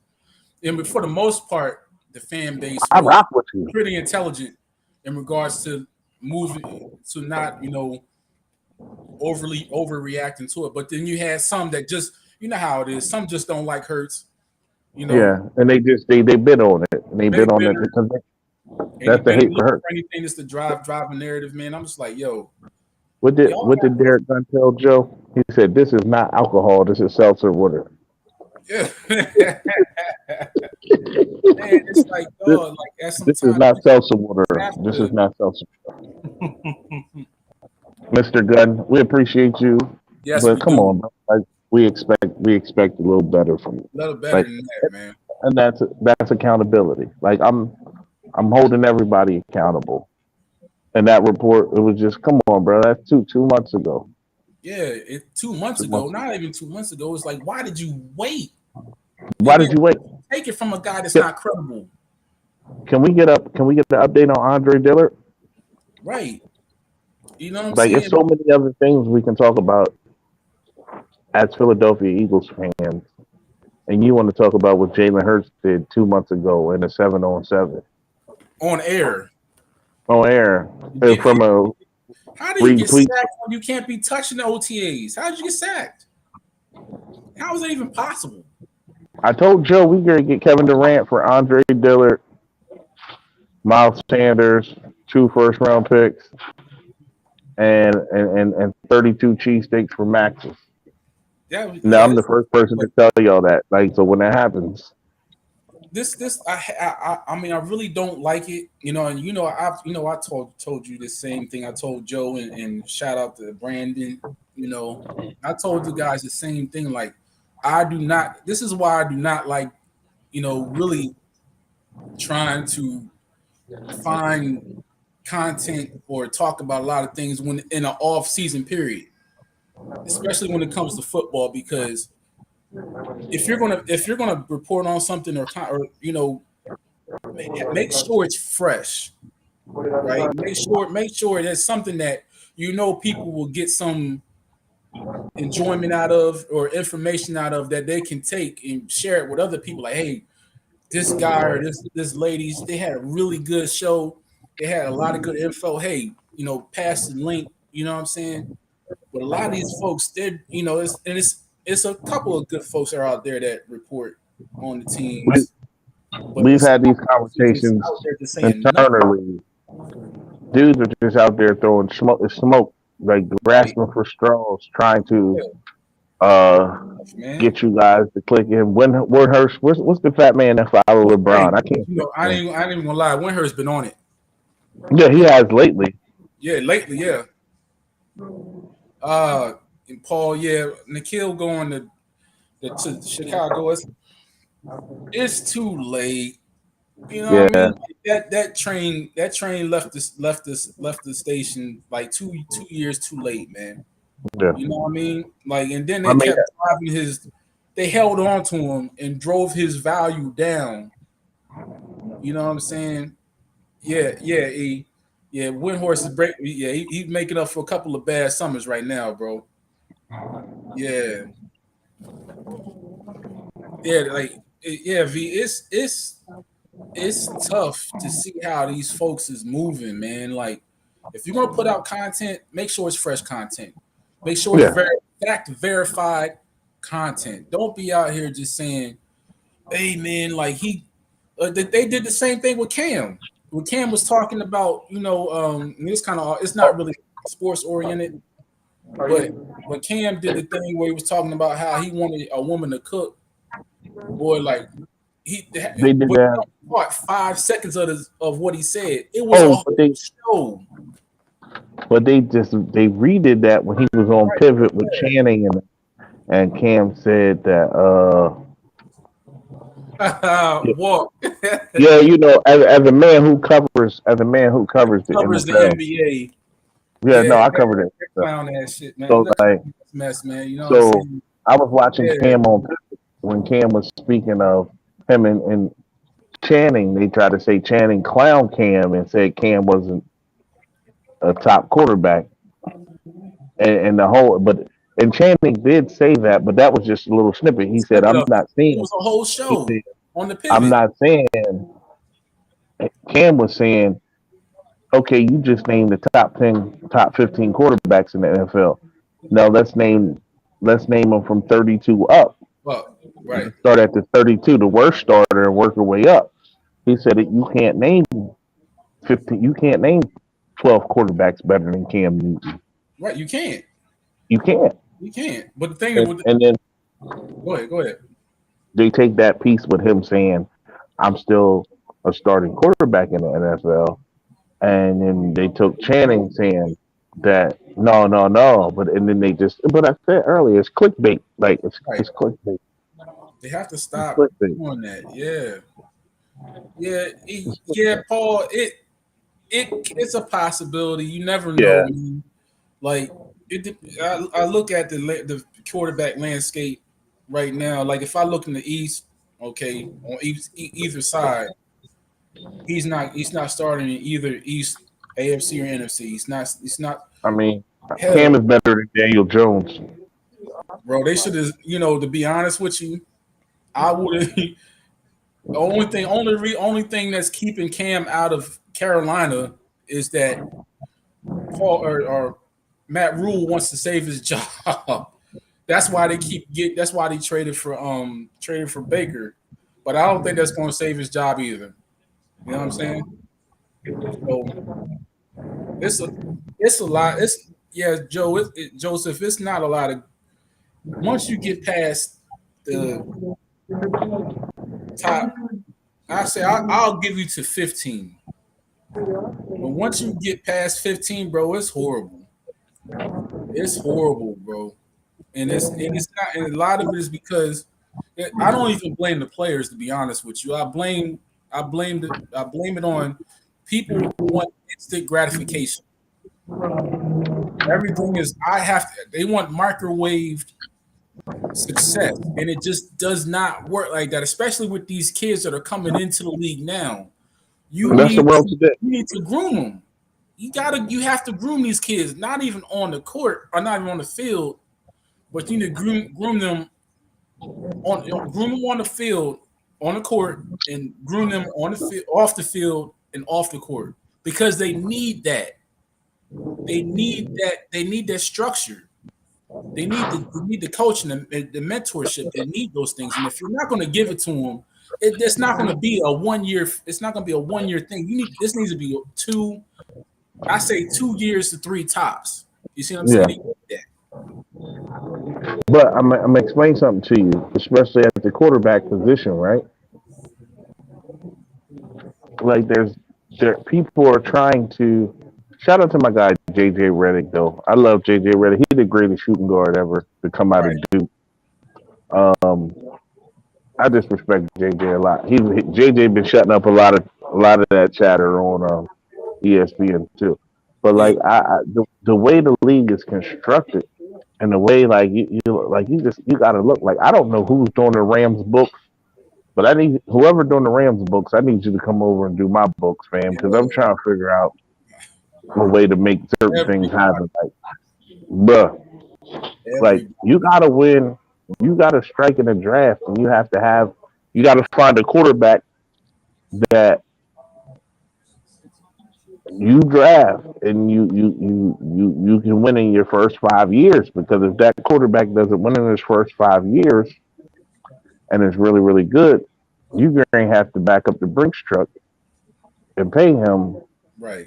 A: and for the most part, the fan base
B: I
A: was
B: rock with you.
A: pretty intelligent in regards to moving to not, overly overreacting to it. But then you had some that just, how it is. Some just don't like Hurts. You know,
B: Yeah, and they bid on it. And they
A: they
B: bid on it
A: bitter,
B: because
A: and he
B: that's the
A: better
B: hate
A: look
B: for her.
A: for anything that's to drive a narrative, man. I'm just like, yo,
B: What
A: y'all
B: did
A: got this.
B: Derek Gunn tell Joe? He said, "This is not alcohol. This is seltzer water."
A: Yeah. Man, it's like,
B: This,
A: dog, like at some
B: this is
A: time
B: not
A: you
B: seltzer water.
A: have
B: This is
A: to.
B: not seltzer. Mr. Gunn, we appreciate you,
A: Yes,
B: but
A: we
B: come
A: do.
B: on, bro. Like we expect a little better from you.
A: A little better
B: Like,
A: than that, man.
B: and that's accountability. Like I'm holding everybody accountable. And that report, it was just, come on, bro. That's 2 months ago.
A: Yeah, 2 months
B: 2 months
A: ago,
B: ago.
A: not even 2 months ago, it's like, why did you wait?
B: Why
A: And then
B: did you wait?
A: take it from a guy that's
B: Can,
A: not credible.
B: can we get up? Can we get the update on Andre Dillard?
A: Right. You know what I'm
B: Like, it's
A: saying?
B: so many other things we can talk about as Philadelphia Eagles fans, and you want to talk about what Jalen Hurts did 2 months ago in a 7-on-7
A: On air.
B: on air
A: Get
B: from
A: hit.
B: a
A: How do you get
B: retweet.
A: sacked when you can't be touching the OTAs? How did you get sacked? How is that even possible?
B: I told Joe we gonna get Kevin Durant for Andre Dillard, Miles Sanders, 2 first-round picks, and 32 cheesesteaks for Max's. Now I'm
A: Yes,
B: the first person
A: but
B: to tell y'all that. Like, so when that happens,
A: I mean, I really don't like it, and I told you the same thing I told Joe, and shout out to Brandon. I told the guys the same thing. Like, I do not. This is why I do not like, really trying to find content or talk about a lot of things when in an off season period, especially when it comes to football, because if you're gonna report on something or make sure it's fresh, right? Make sure there's something that people will get some enjoyment out of or information out of that they can take and share it with other people. Like, hey, this guy or this ladies, they had a really good show. They had a lot of good info. Hey, pass the link. You know what I'm saying? But a lot of these folks, it's a couple of good folks that are out there that report on the
B: we,
A: teams, but
B: we've
A: it's a
B: had these
A: couple of folks just
B: conversations
A: out there just saying nothing.
B: internally. Dudes are just out there throwing smoke, like
A: Right.
B: grasping for straws, trying to
A: Yeah,
B: uh
A: man.
B: get you guys to click in. When Hurst, what's the fat man that follow
A: Right.
B: LeBron? I can't think
A: I
B: of him.
A: ain't even gonna lie. Winter's been on it.
B: Yeah, he has lately.
A: Yeah, lately, yeah. Uh, and Paul, yeah, Nikhil going to Chicago. It's too late. You know what I
B: Yeah,
A: mean? That train left the station like two years too late, man.
B: yeah.
A: You know what I mean? Like, and then
B: I
A: they
B: mean,
A: kept driving his. They held on to him and drove his value down. You know what I'm saying? Yeah, yeah, yeah. Windhorse is break. Yeah, he's making up for a couple of bad summers right now, bro. Yeah, yeah, like yeah. V, it's tough to see how these folks is moving, man. Like, if you're gonna put out content, make sure it's fresh content. Make sure it's
B: yeah.
A: very fact verified content. Don't be out here just saying, "Hey, man," like they did the same thing with Cam. When Cam was talking about, it's not really sports oriented, but when Cam did the thing where he was talking about how he wanted a woman to cook, boy, like he,
B: They did
A: but
B: that.
A: caught 5 seconds of what he said. It was a
B: Oh,
A: whole show.
B: but they redid that when he was on
A: Right.
B: Pivot with Channing and Cam said that
A: Yeah. Walk.
B: yeah, as a man who covers the
A: Covers the
B: NFL.
A: NBA.
B: Yeah,
A: Yeah,
B: no, I covered
A: that
B: it.
A: clown ass shit, man.
B: So
A: Look at
B: like,
A: this mess, man. You know what I'm
B: so
A: saying?
B: I was watching
A: Yeah.
B: Cam on Pivot when Cam was speaking of him and Channing. They tried to say Channing clown Cam and said Cam wasn't a top quarterback, and the whole and Channing did say that, but that was just a little snippet. He said,
A: Snippet
B: "I'm
A: of it.
B: not
A: It
B: saying."
A: was a whole
B: He
A: show
B: said,
A: on the
B: "I'm
A: pivot.
B: not saying." Cam was saying, "Okay, you just named the top 15 quarterbacks in the NFL. Now let's name them from 32 up.
A: Well, right.
B: Let's start at the 32, the worst starter, and work our way up." He said that you can't name 15. You can't name 12 quarterbacks better than Cam Newton.
A: Right. You can't.
B: You can't.
A: You can't. But the thing that
B: And,
A: would
B: and then
A: go ahead. Go ahead.
B: they take that piece with him saying, "I'm still a starting quarterback in the NFL," and then they took Channing saying that no, no, no, but and then they just. But I said earlier, it's clickbait. Like
A: Right.
B: it's clickbait.
A: They have to
B: It's
A: stop
B: clickbait.
A: doing that. Yeah. Yeah. Yeah, Paul. It's a possibility. You never know,
B: Yeah,
A: man. Like I look at the quarterback landscape right now. Like if I look in the East, okay, on either side, he's not starting in either East AFC or NFC. He's not.
B: I mean, Cam
A: Hell,
B: is better than Daniel Jones.
A: bro, they should have. To be honest with you, I would have. The only thing that's keeping Cam out of Carolina is that Paul or Matt Rule wants to save his job. That's why they traded for Baker. But I don't think that's going to save his job either. You know what I'm saying? So it's a it's a lot. It's yeah, Joseph. It's not a lot of once you get past the top. I'll give you to 15. But once you get past 15, bro, it's horrible. It's horrible, bro. And it's not, and a lot of it is because I don't even blame the players, to be honest with you. I blame it on people who want instant gratification. Everything is they want microwaved success, and it just does not work like that, especially with these kids that are coming into the league now. You
B: And that's the
A: need
B: world
A: to
B: today.
A: you need to groom them. You have to groom these kids, not even on the court or not even on the field, but you need to groom them groom them on the field, on the court, and groom them on the field, off the field, and off the court because they need that. They need that. They need that structure. They need the coaching, the mentorship. They need those things. And if you're not going to give it to them, it's not going to be a 1 year. It's not going to be a 1 year thing. This needs to be two. I say 2 years to three tops. You see what I'm saying?
B: Yeah,
A: They need that.
B: but I'm gonna explain something to you, especially at the quarterback position, right? Like people are trying to. Shout out to my guy JJ Redick though. I love JJ Redick. He's the greatest shooting guard ever to come out of
A: Right.
B: Duke. Um, I just respect JJ a lot. JJ been shutting up a lot of that chatter on ESPN too. But
A: Yeah.
B: like the way the league is constructed and the way like you gotta look like I don't know who's doing the Rams books, but I need whoever doing the Rams books. I need you to come over and do my books, fam, because I'm trying to figure out a way to make certain things
A: Everybody.
B: happen. Like, bruh, like
A: Everybody.
B: you gotta win. You gotta strike in the draft, and you gotta find a quarterback that you draft and you can win in your first 5 years because if that quarterback doesn't win in his first 5 years and is really really good, you're going to have to back up the Brinks truck and pay him
A: Right.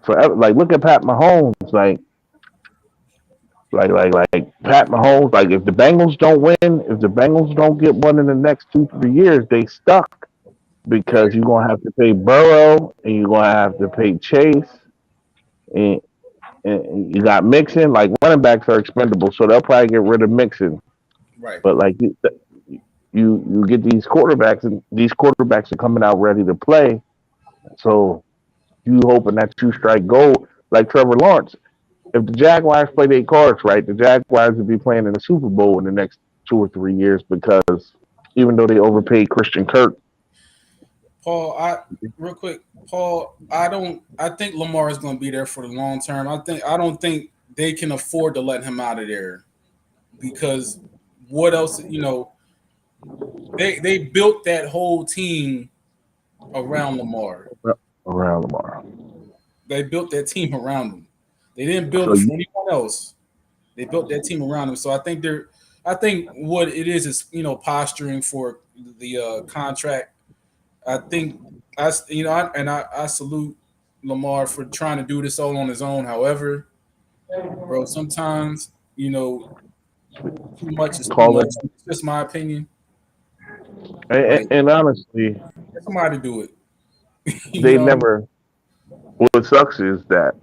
B: forever. Like look at Pat Mahomes, like Pat Mahomes. Like if the Bengals don't win, if the Bengals don't get one in the next 2 3 years, they stuck because
A: Right.
B: you're gonna have to pay Burrow and you're gonna have to pay Chase and and you got Mixon. Like running backs are expendable, so they'll probably get rid of Mixon.
A: Right.
B: But like you get these quarterbacks, and these quarterbacks are coming out ready to play. So you hoping that you strike gold, like Trevor Lawrence. If the Jaguars play their cards right, the Jaguars would be playing in the Super Bowl in the next 2 or 3 years because even though they overpaid Christian Kirk,
A: Paul, real quick, Paul, I think Lamar is going to be there for the long term. I don't think they can afford to let him out of there because what else, they built that whole team around Lamar.
B: around Lamar.
A: They built that team around him. They didn't build
B: So
A: it
B: you
A: for anyone else. They built that team around him. So I think what it is posturing for the contract. I think I salute Lamar for trying to do this all on his own. However, bro, sometimes too much is too
B: call it
A: much. It's just my opinion. Like,
B: And honestly,
A: get somebody to do it. You
B: they
A: know what I mean?
B: never. What sucks is that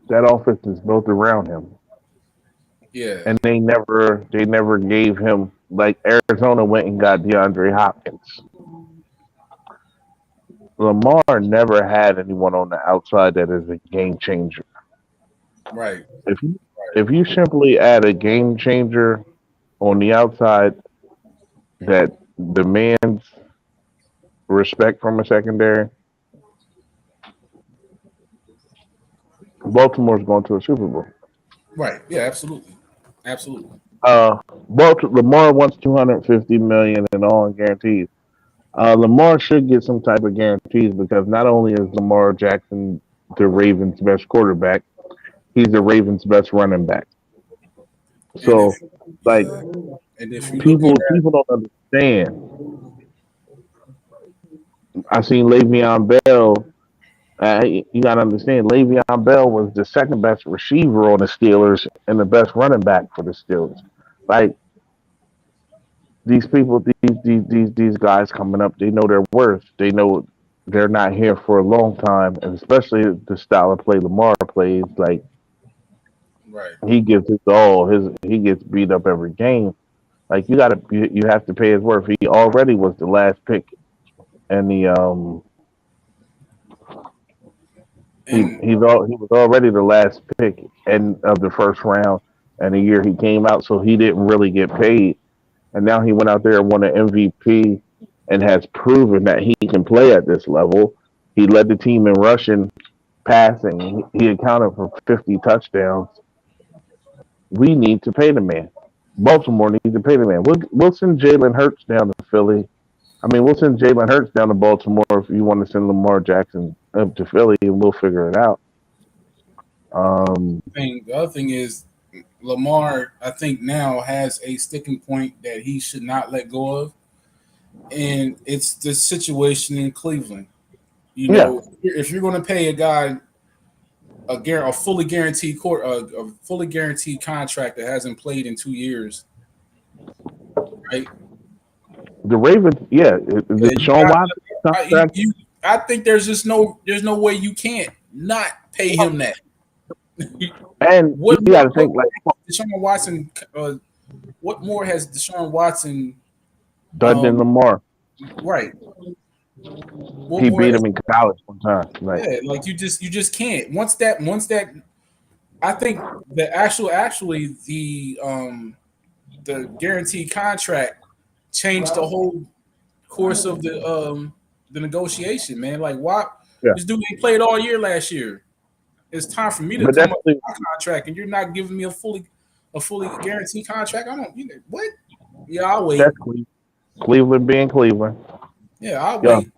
B: that offense is built around him,
A: Yeah.
B: and they never gave him like Arizona went and got DeAndre Hopkins. Lamar never had anyone on the outside that is a game changer.
A: Right.
B: If you if you simply add a game changer on the outside that demands respect from a secondary, Baltimore's going to a Super Bowl.
A: Right. Yeah. Absolutely. Absolutely.
B: Uh, Lamar wants 250 million and all in guarantees. Lamar should get some type of guarantees because not only is Lamar Jackson the Ravens' best quarterback, he's the Ravens' best running back.
A: And if
B: So, like
A: yeah, and if you're looking at
B: people don't understand. I seen Le'Veon Bell. You got to understand, Le'Veon Bell was the second best receiver on the Steelers and the best running back for the Steelers. Like these people, these guys coming up, they know their worth. They know they're not here for a long time, and especially the style of play Lamar plays. Like
A: right,
B: he gives his all. He gets beat up every game. Like you have to pay his worth. He already was the last pick, and
A: and
B: he was already the last pick and of the first round. And the year he came out, so he didn't really get paid. And now he went out there and won an MVP and has proven that he can play at this level. He led the team in rushing, passing. He accounted for 50 touchdowns. We need to pay the man. Baltimore needs to pay the man. We'll send Jalen Hurts down to Philly. I mean, we'll send Jalen Hurts down to Baltimore if you want to send Lamar Jackson up to Philly, and we'll figure it out. Um,
A: the other thing is Lamar. I think now has a sticking point that he should not let go of, and it's the situation in Cleveland. You
B: yeah,
A: know, if you're going to pay a guy a fully guaranteed a fully guaranteed contract that hasn't played in 2 years, right?
B: the Ravens. Yeah, the
A: Yeah, you
B: Deshaun
A: got.
B: Watson contract.
A: I think there's no way you can't not pay him that.
B: And you got to
A: What
B: think like
A: Deshaun Watson? What more has Deshaun Watson?
B: Dudley
A: Um,
B: Lamar.
A: right. What
B: He
A: more?
B: beat him in college one time. Like,
A: Yeah, like you just can't. Once that I think the actually the guaranteed contract changed the whole course of the negotiation, man. Like why
B: yeah.
A: this dude ain't played all year last year. It's time for me to
B: But
A: come
B: that's
A: up with
B: the
A: my contract, and you're not giving me a fully guaranteed contract. I don't. You know, what? Yeah, I'll wait.
B: that's Cleveland being Cleveland.
A: Yeah, I'll
B: Yeah.
A: wait.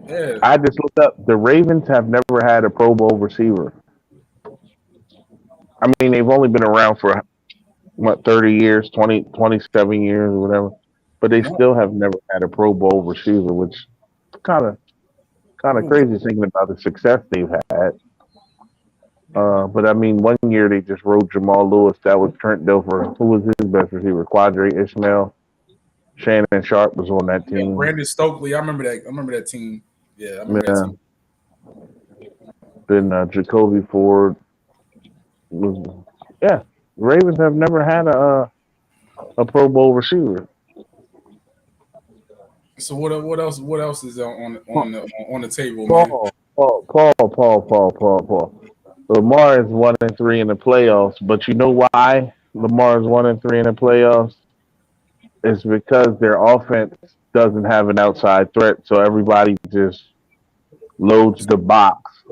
A: Yeah,
B: I just looked up. The Ravens have never had a Pro Bowl receiver. I mean, they've only been around for what 30 years, 27 years, or whatever. But they
A: no.
B: still have never had a Pro Bowl receiver, which kind of kind of
A: Who?
B: crazy thinking about the success they've had. But I mean, one year they just rode Jamal Lewis. That was Trent Dilfer. Who was his best receiver? Quadre Ishmael. Shannon Sharp was on that
A: Yeah,
B: team.
A: Brandon Stokely. I remember that. I remember that team. Yeah, I remember that
B: Yeah.
A: team.
B: Then Jacoby Ford was. Yeah, Ravens have never had a Pro Bowl receiver.
A: So what else is on the table, man?
B: Paul. Lamar is 1-3 in the playoffs, but you know why Lamar is 1-3 in the playoffs? It's because their offense doesn't have an outside threat, so everybody just loads the box,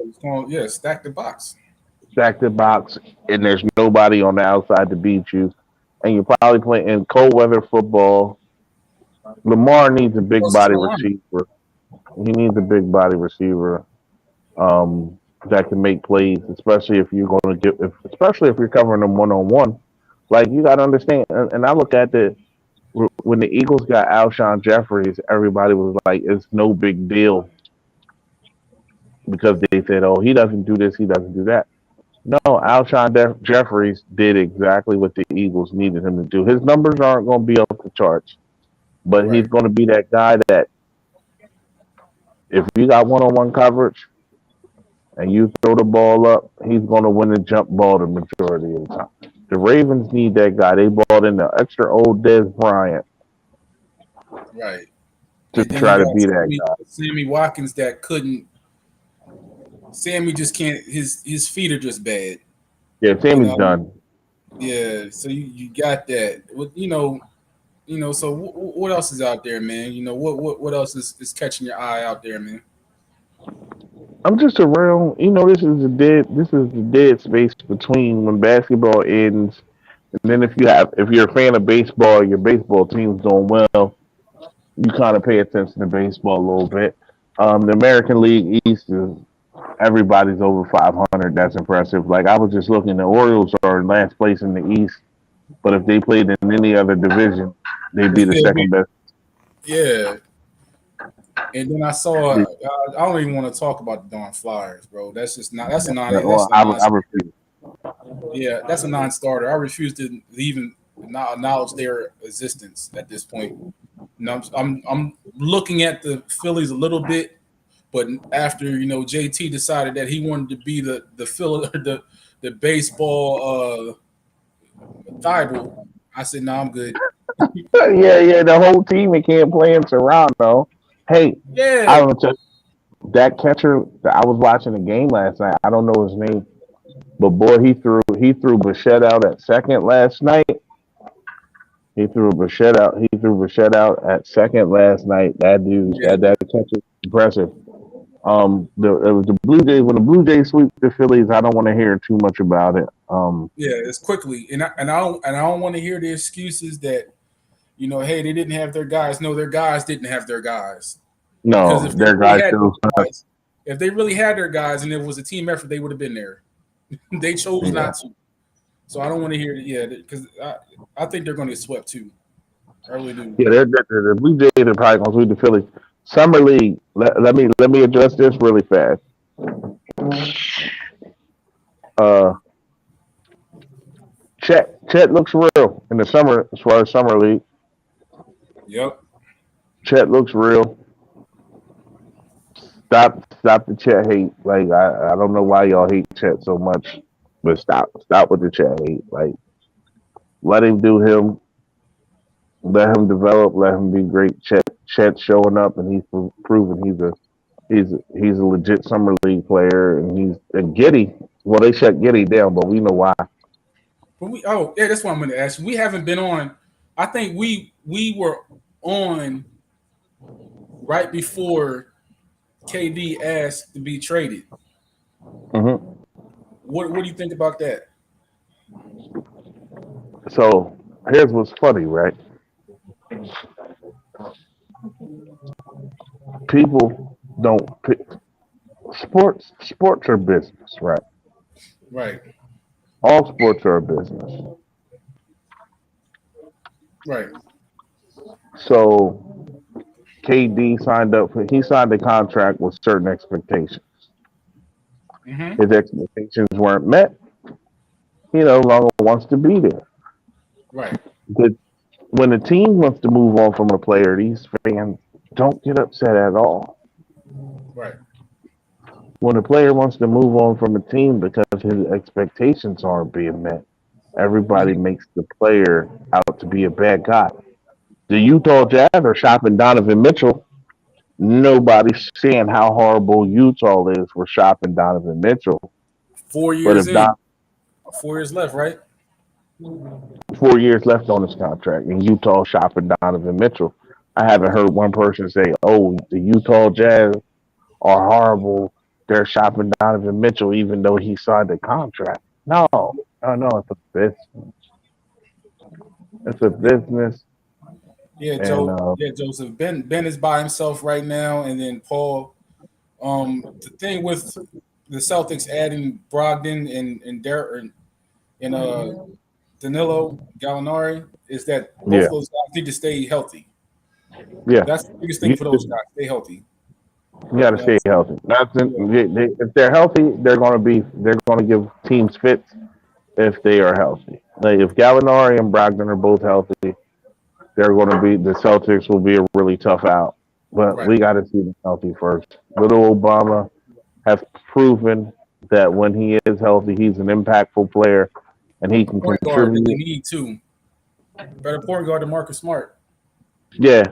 A: Yeah, stack the box.
B: stack the box, and there's nobody on the outside to beat you. And you're probably playing in cold weather football. Lamar needs a big
A: North
B: body
A: Carolina.
B: receiver. He needs a big body receiver that can make plays, especially if you're going to especially if you're covering them 1-on-1. Like you got to understand, and I look at the when the Eagles got Alshon Jeffries, everybody was like, "It's no big deal," because they said, "Oh, he doesn't do this, he doesn't do that." No, Alshon Jeffries did exactly what the Eagles needed him to do. His numbers aren't going to be up to charts, but he's
A: Right.
B: going to be that guy that if you got one-on-one coverage and you throw the ball up, he's going to win the jump ball the majority of the time. The Ravens need that guy. They brought in the extra old Dez Bryant
A: Right.
B: to
A: And then
B: try
A: you
B: to
A: got
B: be that guy.
A: Sammy Watkins that couldn't. Sammy just can't. His feet are just bad.
B: Yeah,
A: You
B: Sammy's
A: know.
B: done.
A: Yeah. So you got that. So what else is out there, man? What else is catching your eye out there, man?
B: I'm just around. This is the dead space between when basketball ends, and then if you're a fan of baseball, your baseball team's doing well. You kind of pay attention to baseball a little bit. The American League East is everybody's over 500. That's impressive. Like I was just looking, the Orioles are in last place in the East, but if they played in any other division, they'd be the second best.
A: Yeah. And then I saw. I don't even want to talk about the darn Flyers, bro. That's just not. That's a non. That's
B: Well,
A: a non.
B: I refuse.
A: Yeah, that's a non-starter. I refuse to even not acknowledge their existence at this point. No, I'm looking at the Phillies a little bit, but after JT decided that he wanted to be the Philly the baseball Thibault, I said no, I'm good.
B: Yeah. The whole team it can't play in Toronto. Hey, I
A: Yeah,
B: don't know that catcher. I was watching a game last night. I don't know his name, but boy, he threw Bichette out at second last night. He threw Bichette out at second last night. That dude,
A: yeah,
B: that catcher, impressive. The Blue Jays when the Blue Jays sweep the Phillies, I don't want to hear too much about it.
A: yeah. It's quickly, and I don't want to hear the excuses that hey, they didn't have their guys. No, their guys didn't have their guys. Because
B: No,
A: if they
B: their
A: really
B: guys
A: had
B: still.
A: their guys, if they really had their guys and it was a team effort, they would have been there. They chose
B: Yeah,
A: not to. So I don't want to hear it. Yeah, because I think they're going to get swept too. I really do.
B: yeah. The Blue Jays are probably going to sweep the Phillies. Summer League. Let me address this really fast. Uh, Chet looks real in the summer as far as summer league.
A: Yep.
B: Chet looks real. Stop the Chet hate. Like I don't know why y'all hate Chet so much, but stop with the Chet hate. Like let him do him. Let him develop. Let him be great. Chet showing up, and he's proven he's a legit summer league player, and he's and Giddy. Well, they shut Giddy down, but we know why.
A: But yeah, that's what I'm going to ask you. We haven't been on. I think we were on right before KD asked to be traded.
B: Hmm.
A: What do you think about that?
B: So here's what's funny, right? People don't sports are business, right?
A: Right.
B: All sports are a business.
A: Right.
B: So KD he signed a contract with certain expectations.
A: Mm-hmm.
B: His expectations weren't met. He no longer wants to be there.
A: Right.
B: But when a team wants to move on from a player, these fans don't get upset at all.
A: Right.
B: When a player wants to move on from a team because his expectations aren't being met, everybody
A: Mm-hmm.
B: makes the player out to be a bad guy. The Utah Jazz are shopping Donovan Mitchell. Nobody's saying how horrible Utah is for shopping Donovan Mitchell.
A: Four
B: But
A: years
B: if Don
A: in, 4 years left. Right.
B: 4 years left on his contract and Utah shopping Donovan Mitchell, I haven't heard one person say, "Oh, the Utah Jazz are horrible. They're shopping Donovan Mitchell even though he signed a contract." No, no, it's a business. It's a business,
A: Yeah,
B: and
A: Joe. Yeah, Joseph. Ben is by himself right now, and then Paul. The thing with the Celtics adding Brogdon and Danilo Gallinari is that both
B: yeah,
A: of those guys need to stay healthy.
B: yeah.
A: That's the biggest thing
B: You
A: for those guys. Stay healthy.
B: You got to stay
A: That's
B: healthy.
A: yeah,
B: If they're healthy, they're going to give teams fits if they are healthy. Like if Gallinari and Brogdon are both healthy, they're going to be the Celtics will be a really tough out. But
A: right.
B: we got to see them healthy first. Little Obama has proven that when he is healthy, he's an impactful player and he can
A: Point guard that they
B: contribute.
A: need too. Better point guard than Marcus Smart.
B: Yeah,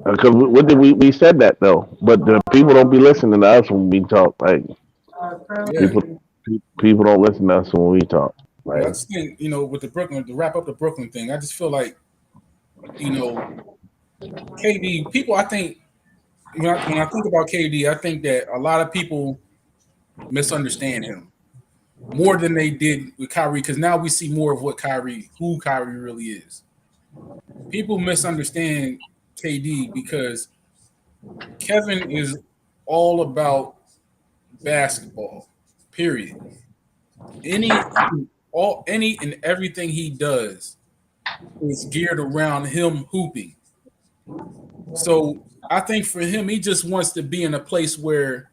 B: because what did we said that though, but the people don't be listening to us when we talk. Like
A: Yeah.
B: people people don't listen to us when we talk.
A: And I
B: Like
A: just think, with the Brooklyn, to wrap up the Brooklyn thing, I just feel like, you know, KD, people, I think, when I think about KD, I think that a lot of people misunderstand him more than they did with Kyrie because now we see more of who Kyrie really is. People misunderstand KD because Kevin is all about basketball, period. Any any and everything he does is geared around him hooping. So I think for him, he just wants to be in a place where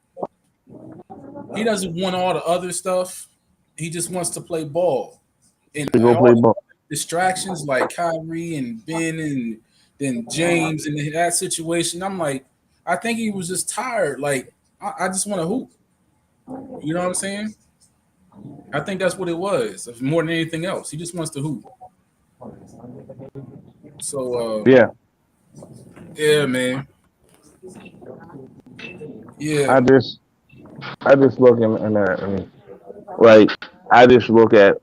A: he doesn't want all the other stuff. He just wants to play ball. And
B: to go
A: all
B: play
A: the
B: ball.
A: distractions like Kyrie and Ben and then James and that situation, I'm like, I think he was just tired. Like, I just want to hoop. You know what I'm saying? I think that's what it was, more than anything else. He just wants to hoop. So,
B: Yeah,
A: yeah, man. Yeah,
B: I just I just look in that and like I just look at,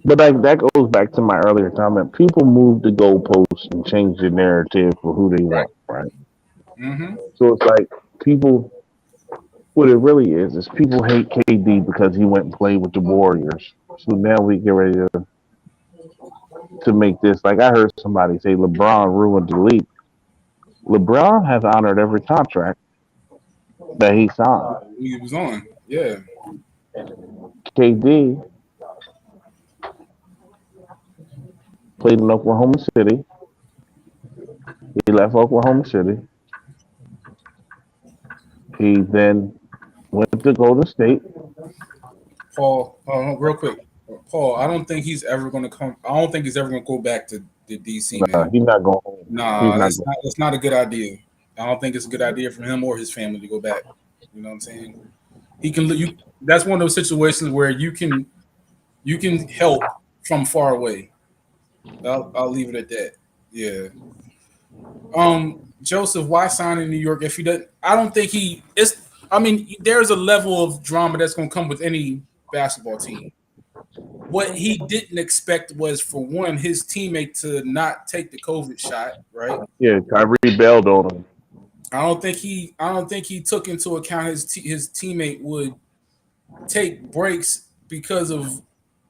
B: but like that goes back to my earlier comment. People move the goalposts and change the narrative for who they
A: right.
B: want, right?
A: Mm-hmm.
B: So it's like people. What it really is people hate KD because he went and played with the Warriors. So now we get ready to make this. Like I heard somebody say LeBron ruined the league. LeBron has honored every contract that he signed.
A: He was on. Yeah.
B: KD played in Oklahoma City. He left Oklahoma City. He then went to Golden State.
A: Paul, real quick. Paul, I don't think he's ever going to come. I don't think he's ever going to go back to the DC, man.
B: He's not going home. He's
A: Nah,
B: not
A: that's
B: going.
A: not. That's not a good idea. I don't think it's a good idea for him or his family to go back. You know what I'm saying? He can. You. That's one of those situations where you can help from far away. I'll leave it at that. Yeah. Joseph, why sign in New York if he doesn't? I don't think he. It's. I mean, there's a level of drama that's going to come with any basketball team. What he didn't expect was for one his teammate to not take the COVID shot, right?
B: Yeah, Kyrie bailed on him.
A: I don't think he took into account his teammate would take breaks because of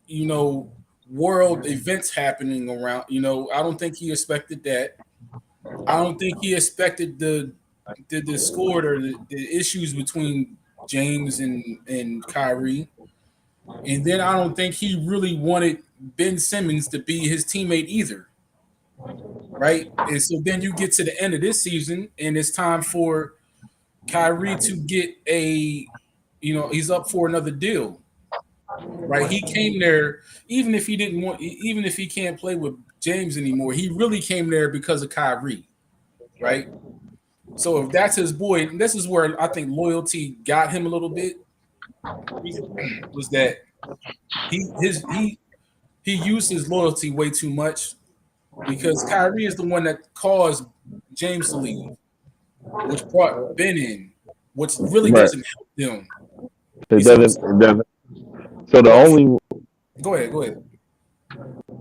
A: you know world events happening around. I don't think he expected that. I don't think he expected the discord or the issues between James and Kyrie. And then I don't think he really wanted Ben Simmons to be his teammate either, right? And so then you get to the end of this season, and it's time for Kyrie to get he's up for another deal, right? He came there, even if he can't play with James anymore, he really came there because of Kyrie, right? So if that's his boy, and this is where I think loyalty got him a little bit, was that he used his loyalty way too much because Kyrie is the one that caused James to leave, which brought Ben in, which really
B: Right.
A: doesn't help them.
B: It
A: So,
B: doesn't. It doesn't. So
A: but go ahead.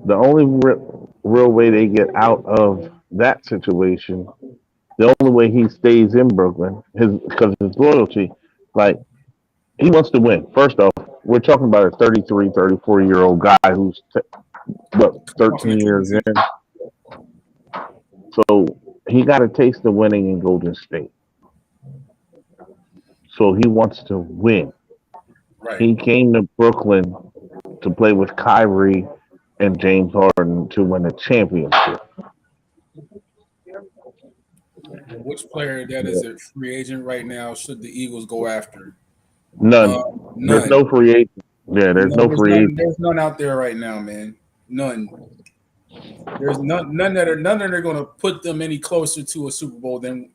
B: the only real way they get out of that situation, the only way he stays in Brooklyn, his because his loyalty, like he wants to win. First off, we're talking about a 33, 34-year-old guy who's what
A: Off an
B: 13
A: Achilles
B: years
A: heel.
B: in. So he got a taste of winning in Golden State. So he wants to win.
A: Right.
B: He came to Brooklyn to play with Kyrie and James Harden to win a championship.
A: which player that is a free agent right now should the Eagles go after? Uh,
B: None. There's
A: none.
B: no free agent. Yeah, there's
A: No,
B: no
A: there's
B: free
A: none.
B: agent.
A: There's none out there right now, man. None. There's none that are going to put them any closer to a Super Bowl than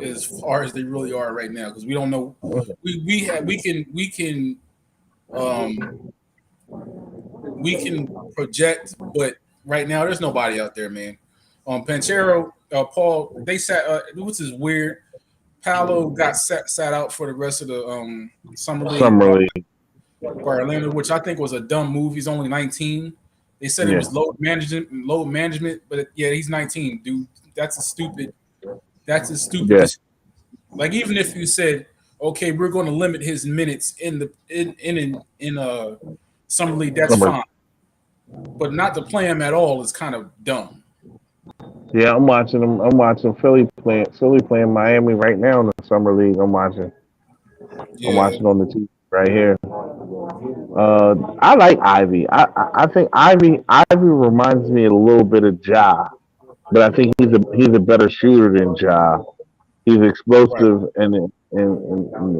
A: as far as they really are right now. Because we don't know. Um we can project, but right now there's nobody out there, man. Panchero, Paul, they sat. Which is weird. Paolo got sat out for the rest of the summer league
B: Summer league.
A: by Orlando, which I think was a dumb move. He's only 19. They said it
B: Yeah.
A: was load management, but yeah, he's 19, dude. That's a stupid. That's a stupid.
B: Yeah.
A: Like even if you said, okay, we're going to limit his minutes in summer league, that's
B: Summer.
A: fine. But not to play him at all is kind of dumb.
B: Yeah, I'm watching them. I'm watching Philly playing Miami right now in the summer league. I'm watching. I'm
A: Yeah,
B: watching on the TV right here. I like Ivy. I think Ivy reminds me a little bit of Ja, but I think he's a better shooter than Ja. He's
A: right.
B: explosive and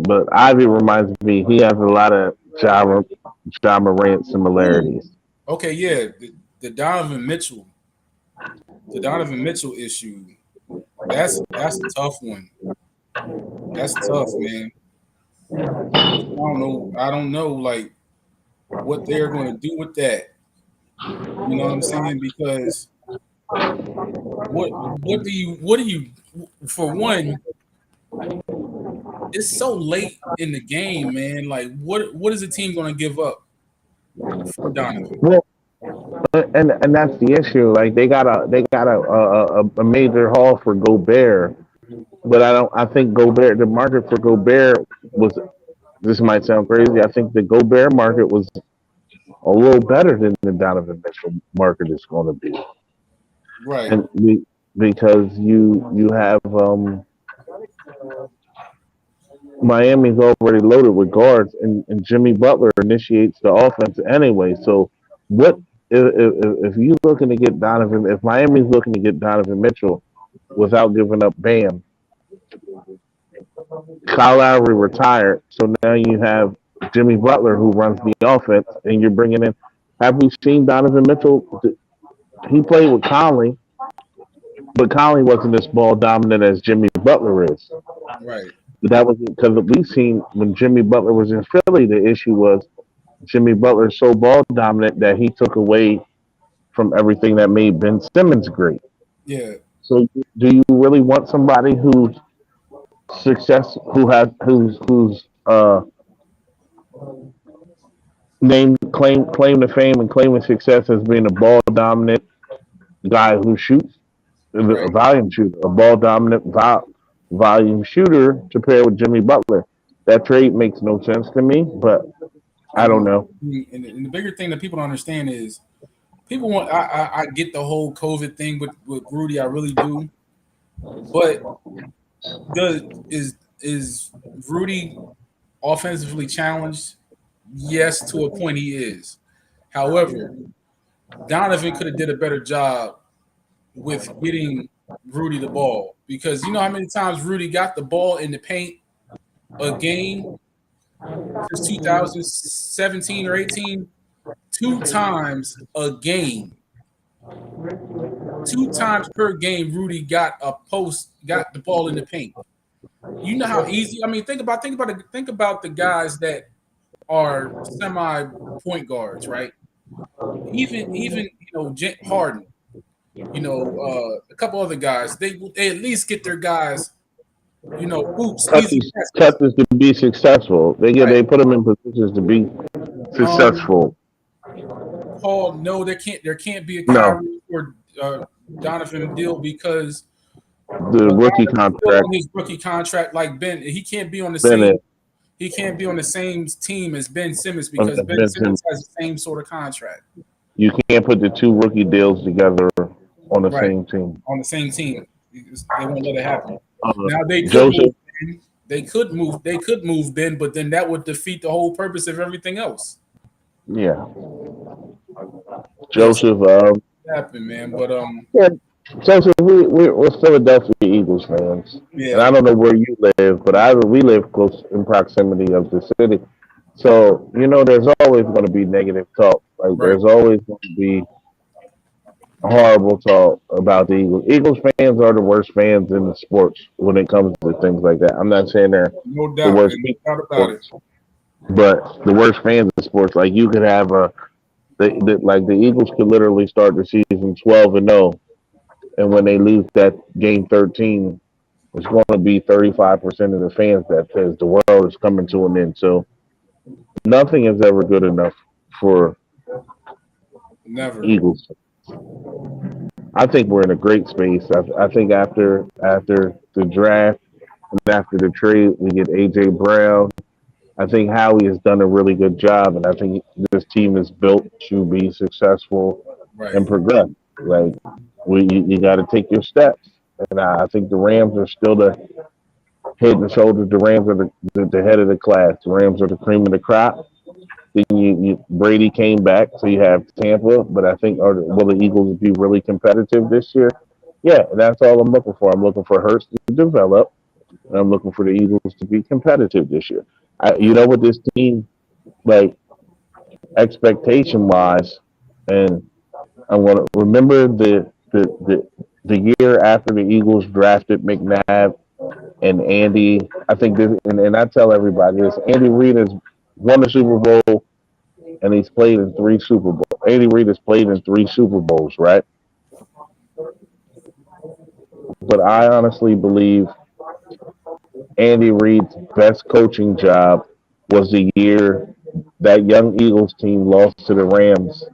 B: but Ivy reminds me he has a lot of Ja Morant
A: Ooh,
B: similarities.
A: okay, yeah. The Donovan Mitchell issue. That's a tough one. That's tough, man. I don't know, like what they're going to do with that. You know what I'm saying? Because what do you for one? It's so late in the game, man. Like what is the team going to give up for Donovan?
B: Well, and that's the issue. Like they got a major haul for Gobert, but I don't. I think Gobert, the market for Gobert was. This might sound crazy. I think the Gobert market was a little better than the Donovan Mitchell market is going to be,
A: Right.
B: and because you have Miami's already loaded with guards, and Jimmy Butler initiates the offense anyway. So what if you looking to get Donovan? If Miami's looking to get Donovan Mitchell without giving up Bam, Kyle Lowry retired, so now you have Jimmy Butler who runs the offense, and you're bringing in. Have we seen Donovan Mitchell? He played with Conley, but Conley wasn't as ball dominant as Jimmy Butler is.
A: Right.
B: But that was because we've seen when Jimmy Butler was in Philly, the issue was Jimmy Butler is so ball dominant that he took away from everything that made Ben Simmons great.
A: Yeah.
B: So, do you really want somebody who's who's name claim to fame and claiming success as being a ball dominant guy who shoots a
A: Right.
B: volume shooter, a ball dominant volume shooter to pair with Jimmy Butler? That trade makes no sense to me, but I don't
A: And,
B: know.
A: and the bigger thing that people don't understand is people want. I get the whole COVID thing with Rudy. I really do. But is Rudy offensively challenged? Yes, to a point he is. However, Donovan could have did a better job with getting Rudy the ball because you know how many times Rudy got the ball in the paint a game since 2017 or 18, two times a game, 2 times per game. Rudy got the ball in the paint. You know how easy. I mean, think about the guys that are semi point guards, right? Even Harden, a couple other guys. They at least get their guys, oops, easy passes,
B: Touches to be successful.
A: right?
B: They put them in positions to be
A: Um,
B: successful.
A: Paul, no, there can't be a
B: No,
A: Kyrie or Donovan deal because
B: the rookie
A: Donovan's still
B: contract,
A: on his rookie contract. Like Ben, he can't be on the same.
B: Bennett,
A: He can't be on the same team as Ben Simmons because Ben
B: Benson.
A: Simmons has the same sort of contract,
B: You can't put the two rookie deals together on the
A: right?
B: same team.
A: On the same team, they won't let it happen.
B: Uh,
A: Now they could move.
B: Joseph,
A: Ben. They could move Ben, but then that would defeat the whole purpose of everything else.
B: yeah,
A: Yes,
B: Joseph.
A: happen, man. But
B: Yeah, So we're Philadelphia Eagles fans, and
A: Yeah,
B: I don't know where you live, but I we live close in proximity of the city. So there's always going to be negative talk. Like
A: right.
B: there's always going to be horrible talk about the Eagles. Eagles fans are the worst fans in the sports when it comes to things like that. I'm not saying they're
A: No
B: the
A: doubt,
B: worst
A: and no
B: people
A: doubt
B: in
A: about it.
B: sports, but the worst fans in sports. Like you could have like the Eagles could literally start the season 12-0, and when they lose that game 13, it's going to be 35% of the fans that says the world is coming to an end. So nothing is ever good enough for
A: Never.
B: Eagles. I think we're in a great space. I think after the draft and after the trade, we get AJ Brown. I think Howie has done a really good job, and I think this team is built to be successful
A: Right.
B: and progress. Like you got to take your steps, and I think the Rams are still the head and shoulders. The Rams are the head of the class. The Rams are the cream of the crop. Then Brady came back, so you have Tampa. But I think will the Eagles be really competitive this year? Yeah, and that's all I'm looking for. I'm looking for Hurts to develop, and I'm looking for the Eagles to be competitive this year. With this team, like expectation wise, and I want to remember the year after the Eagles drafted McNabb and Andy. I think this, and I tell everybody this: Andy Reid has won the Super Bowl and he's played in three Super Bowls. Andy Reid has played in three Super Bowls, right? But I honestly believe Andy Reid's best coaching job was the year that young Eagles team lost to the Rams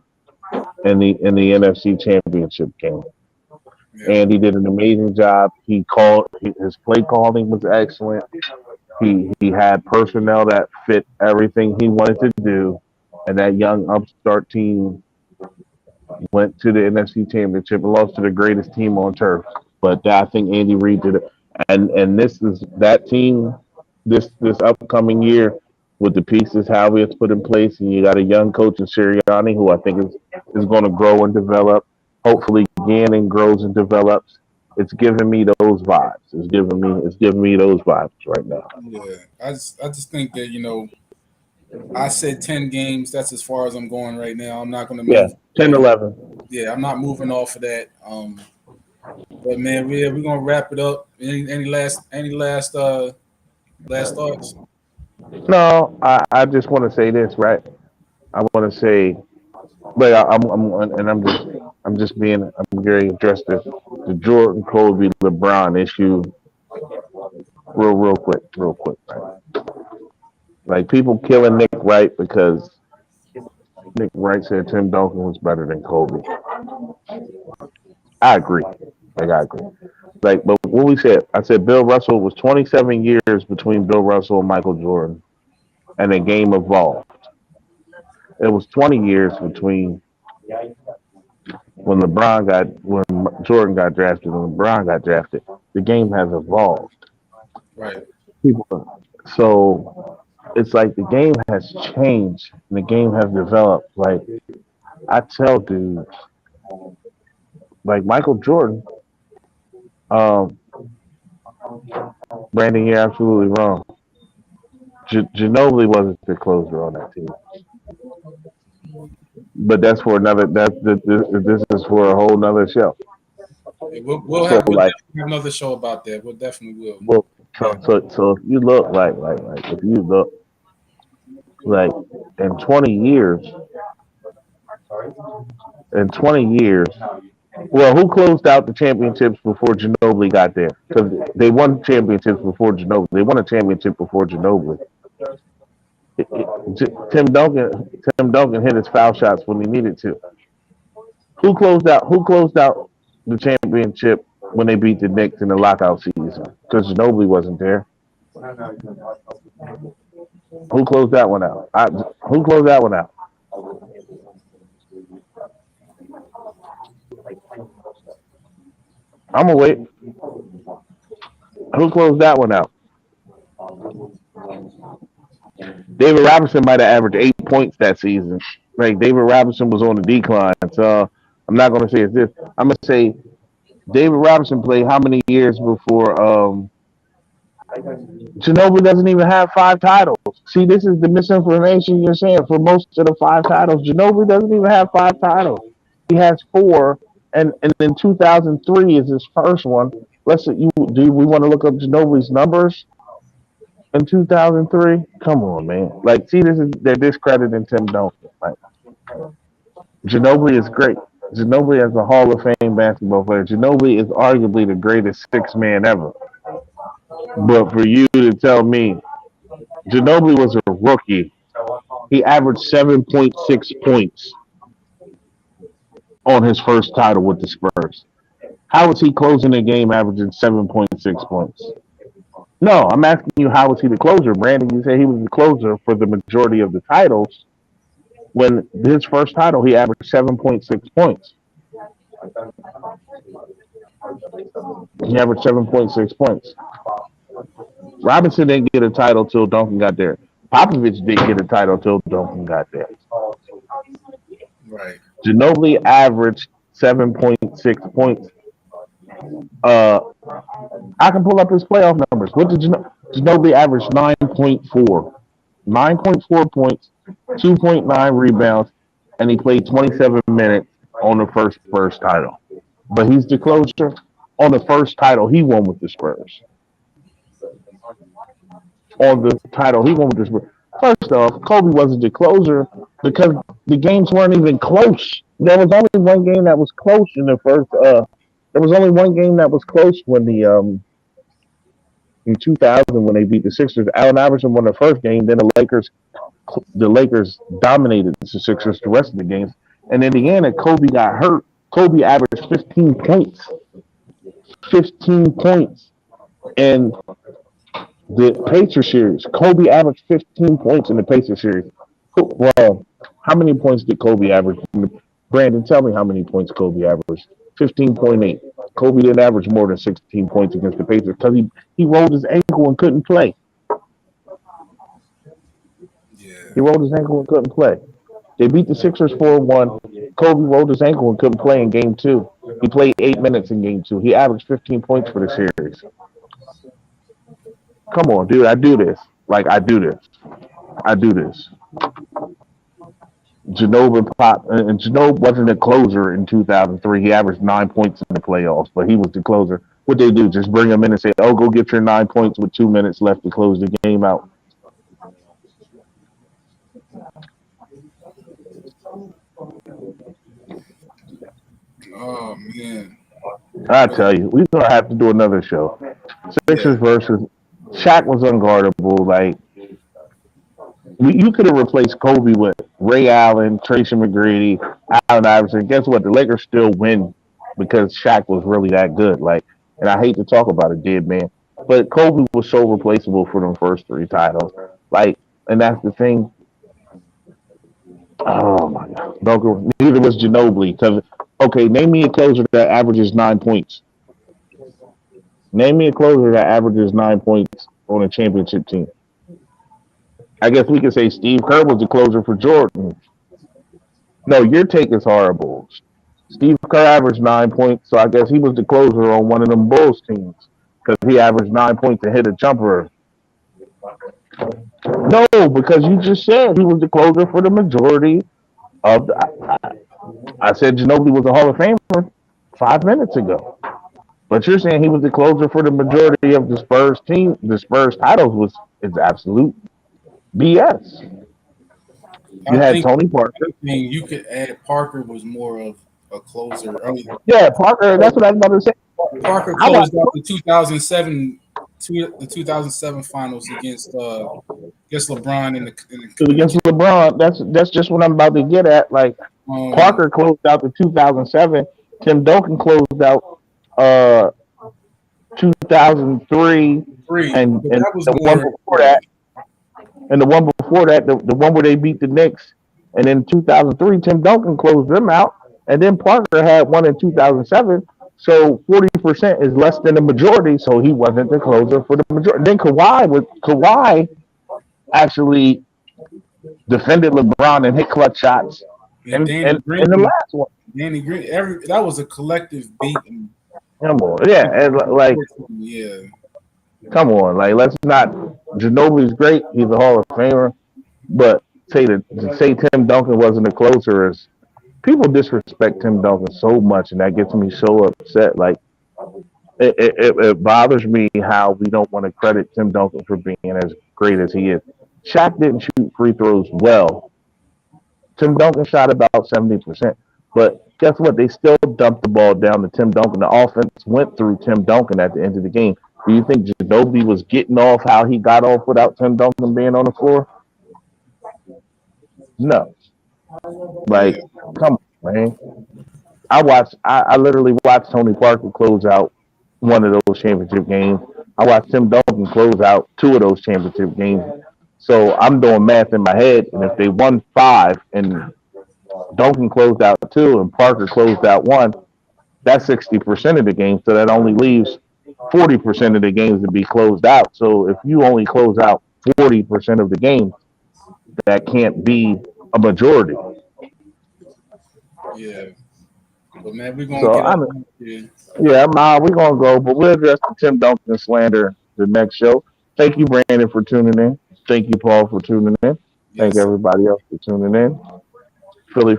B: in the NFC Championship game.
A: Yeah.
B: And he did an amazing job. His play calling was excellent. He had personnel that fit everything he wanted to do, and that young upstart team went to the NFC Championship and lost to the greatest team on turf. But I think Andy Reid did it, and this is that team this upcoming year with the pieces Howie has put in place, and you got a young coach in Sirianni who I think is going to grow and develop. Hopefully, Gannon grows and develops. It's giving me those vibes. It's giving me those vibes right now.
A: Yeah. I just think that I said 10 games. That's as far as I'm going right now. I'm not going to
B: Yeah,
A: move
B: 10,
A: off.
B: 11.
A: Yeah, I'm not moving off of that. But man, we're gonna wrap it up. Any last thoughts?
B: No, I just want to say this, right? I want to say, like I'm very addressed the Jordan, Kobe, LeBron issue real quick, right? Like people killing Nick Wright because Nick Wright said Tim Duncan was better than Kobe. I agree. Like I agree. Like, but what we said, I said Bill Russell was 27 years between Bill Russell and Michael Jordan, and the game evolved. It was 20 years between when Jordan got drafted and LeBron got drafted. The game has evolved.
A: Right.
B: People, so it's like the game has changed and the game has developed. Like I tell dudes, like Michael Jordan, um, Brandon, you're absolutely wrong. Ginobili wasn't the closer on that team, but that's for another. This is for a whole nother show.
A: Yeah, we'll
B: So
A: have we'll
B: like,
A: definitely have another show about that. We'll definitely will.
B: well,
A: Yeah.
B: so if you look like if you look like in 20 years, in 20 years, well, who closed out the championships before Ginobili got there? Because they won championships before Ginobili. They won a championship before Ginobili. Tim Duncan hit his foul shots when he needed to. Who closed out the championship when they beat the Knicks in the lockout season? Because Ginobili wasn't there. Who closed that one out? Who closed that one out? I'm gonna wait. Who closed that one out? David Robinson might have averaged 8 points that season. Like David Robinson was on the decline. So I'm not gonna say it's this. I'm gonna say David Robinson played how many years before Ginobili doesn't even have 5 titles. See, this is the misinformation you're saying. For most of the 5 titles, Ginobili doesn't even have 5 titles. He has 4, and then 2003 is his first one. Let's say you do. We want to look up Ginobili's numbers in 2003. Come on, man. Like, see, this is they're discrediting Tim Duncan. Like, Ginobili is great. Ginobili is a Hall of Fame basketball player. Ginobili is arguably the greatest 6 man ever. But for you to tell me Ginobili was a rookie, he averaged 7.6 points on his first title with the Spurs. How was he closing the game averaging 7.6 points? No, I'm asking you, how was he the closer? Brandon, you say he was the closer for the majority of the titles. When his first title, he averaged 7.6 points. He averaged 7.6 points. Robinson didn't get a title till Duncan got there. Popovich didn't get a title till Duncan got there.
A: Right.
B: Ginobili averaged 7.6 points. Uh, I can pull up his playoff numbers. What did Ginobili average? 9.4. 9.4 points, 2.9 rebounds, and he played 27 minutes on the first title. But he's the closer on the first title he won with the Spurs. On the title he won with the Spurs. First off, Kobe wasn't the closer because the games weren't even close. There was only one game that was close in the first. There was only one game that was close when in 2000 when they beat the Sixers. Allen Iverson won the first game. Then the Lakers dominated the Sixers the rest of the games. And in the end, Kobe got hurt. Kobe averaged 15 points. 15 points. And the Pacers series, Kobe averaged 15 points in the Pacers series. Well, how many points did Kobe average? Brandon, tell me how many points Kobe averaged. 15.8. Kobe didn't average more than 16 points against the Pacers because he rolled his ankle and couldn't play.
A: Yeah.
B: He rolled his ankle and couldn't play. They beat the Sixers 4-1. Kobe rolled his ankle and couldn't play in game 2. He played 8 minutes in game 2. He averaged 15 points for the series. Come on, dude. I do this. Like, I do this. I do this. Ginobili wasn't a closer in 2003. He averaged 9 points in the playoffs, but he was the closer. What they do? Just bring him in and say, "Oh, go get your 9 points with 2 minutes left to close the game out."
A: Oh man.
B: I tell you, we're gonna have to do another show.
A: Yeah.
B: Sixers versus Shaq was unguardable. Like, you could have replaced Kobe with Ray Allen, Tracy McGrady, Allen Iverson. Guess what? The Lakers still win because Shaq was really that good. Like, and I hate to talk about a dead man, but Kobe was so replaceable for them first 3 titles. Like, and that's the thing. Oh my God, neither was Ginobili. Because okay, name me a closer that averages 9 points. Name me a closer that averages 9 points on a championship team. I guess we could say Steve Kerr was the closer for Jordan. No, your take is horrible. Steve Kerr averaged 9 points, so I guess he was the closer on one of them Bulls teams because he averaged 9 points and hit a jumper. No, because you just said he was the closer for the majority of I said Ginobili was a Hall of Famer 5 minutes ago. But you're saying he was the closer for the majority of the Spurs team. The Spurs titles was is absolute BS.
A: I
B: You had
A: think
B: Tony Parker.
A: you could add Parker was more of a closer. I mean,
B: Yeah, Parker. That's what I was about to say.
A: Parker
B: How about
A: closed out the 2007 the 2007 finals against LeBron in the
B: against LeBron? That's just what I'm about to get at. Like,
A: um
B: Parker closed out the 2007. Tim Duncan closed out uh 2003,
A: three. But
B: and
A: that was
B: the one
A: more
B: before that, the one where they beat the Knicks, and in 2003, Tim Duncan closed them out, and then Parker had one in 2007. So 40% is less than the majority, so he wasn't the closer for the majority. Then Kawhi actually defended LeBron and hit clutch shots,
A: and
B: and
A: Danny
B: and in the
A: Green.
B: last one,
A: Danny Green. That was a collective beat.
B: Come on, yeah, and like,
A: Yeah,
B: come on, like, let's not. Ginobili's great; he's a Hall of Famer. But to say Tim Duncan wasn't a closer is people disrespect Tim Duncan so much, and that gets me so upset. Like it bothers me how we don't want to credit Tim Duncan for being as great as he is. Shaq didn't shoot free throws well. Tim Duncan shot about 70%. But guess what? They still dumped the ball down to Tim Duncan. The offense went through Tim Duncan at the end of the game. Do you think Ginobili was getting off how he got off without Tim Duncan being on the floor? No.
A: yeah,
B: Like, come on, man. I literally watched Tony Parker close out one of those championship games. I watched Tim Duncan close out two of those championship games. So I'm doing math in my head, and if they won five and Duncan closed out two and Parker closed out one, that's 60% of the game. So that only leaves 40% of the games to be closed out. So if you only close out 40% of the game, that can't be a majority.
A: yeah. But man, we're gonna
B: So
A: get up
B: I'm
A: here.
B: Yeah, we're gonna go, but we'll address the Tim Duncan slander the next show. Thank you, Brandon, for tuning in. Thank you, Paul, for tuning in. Thank
A: Yes.
B: everybody else for tuning in. Philly,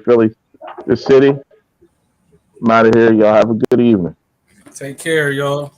B: the city. I'm out of here. Y'all have a good evening.
A: Take care, y'all.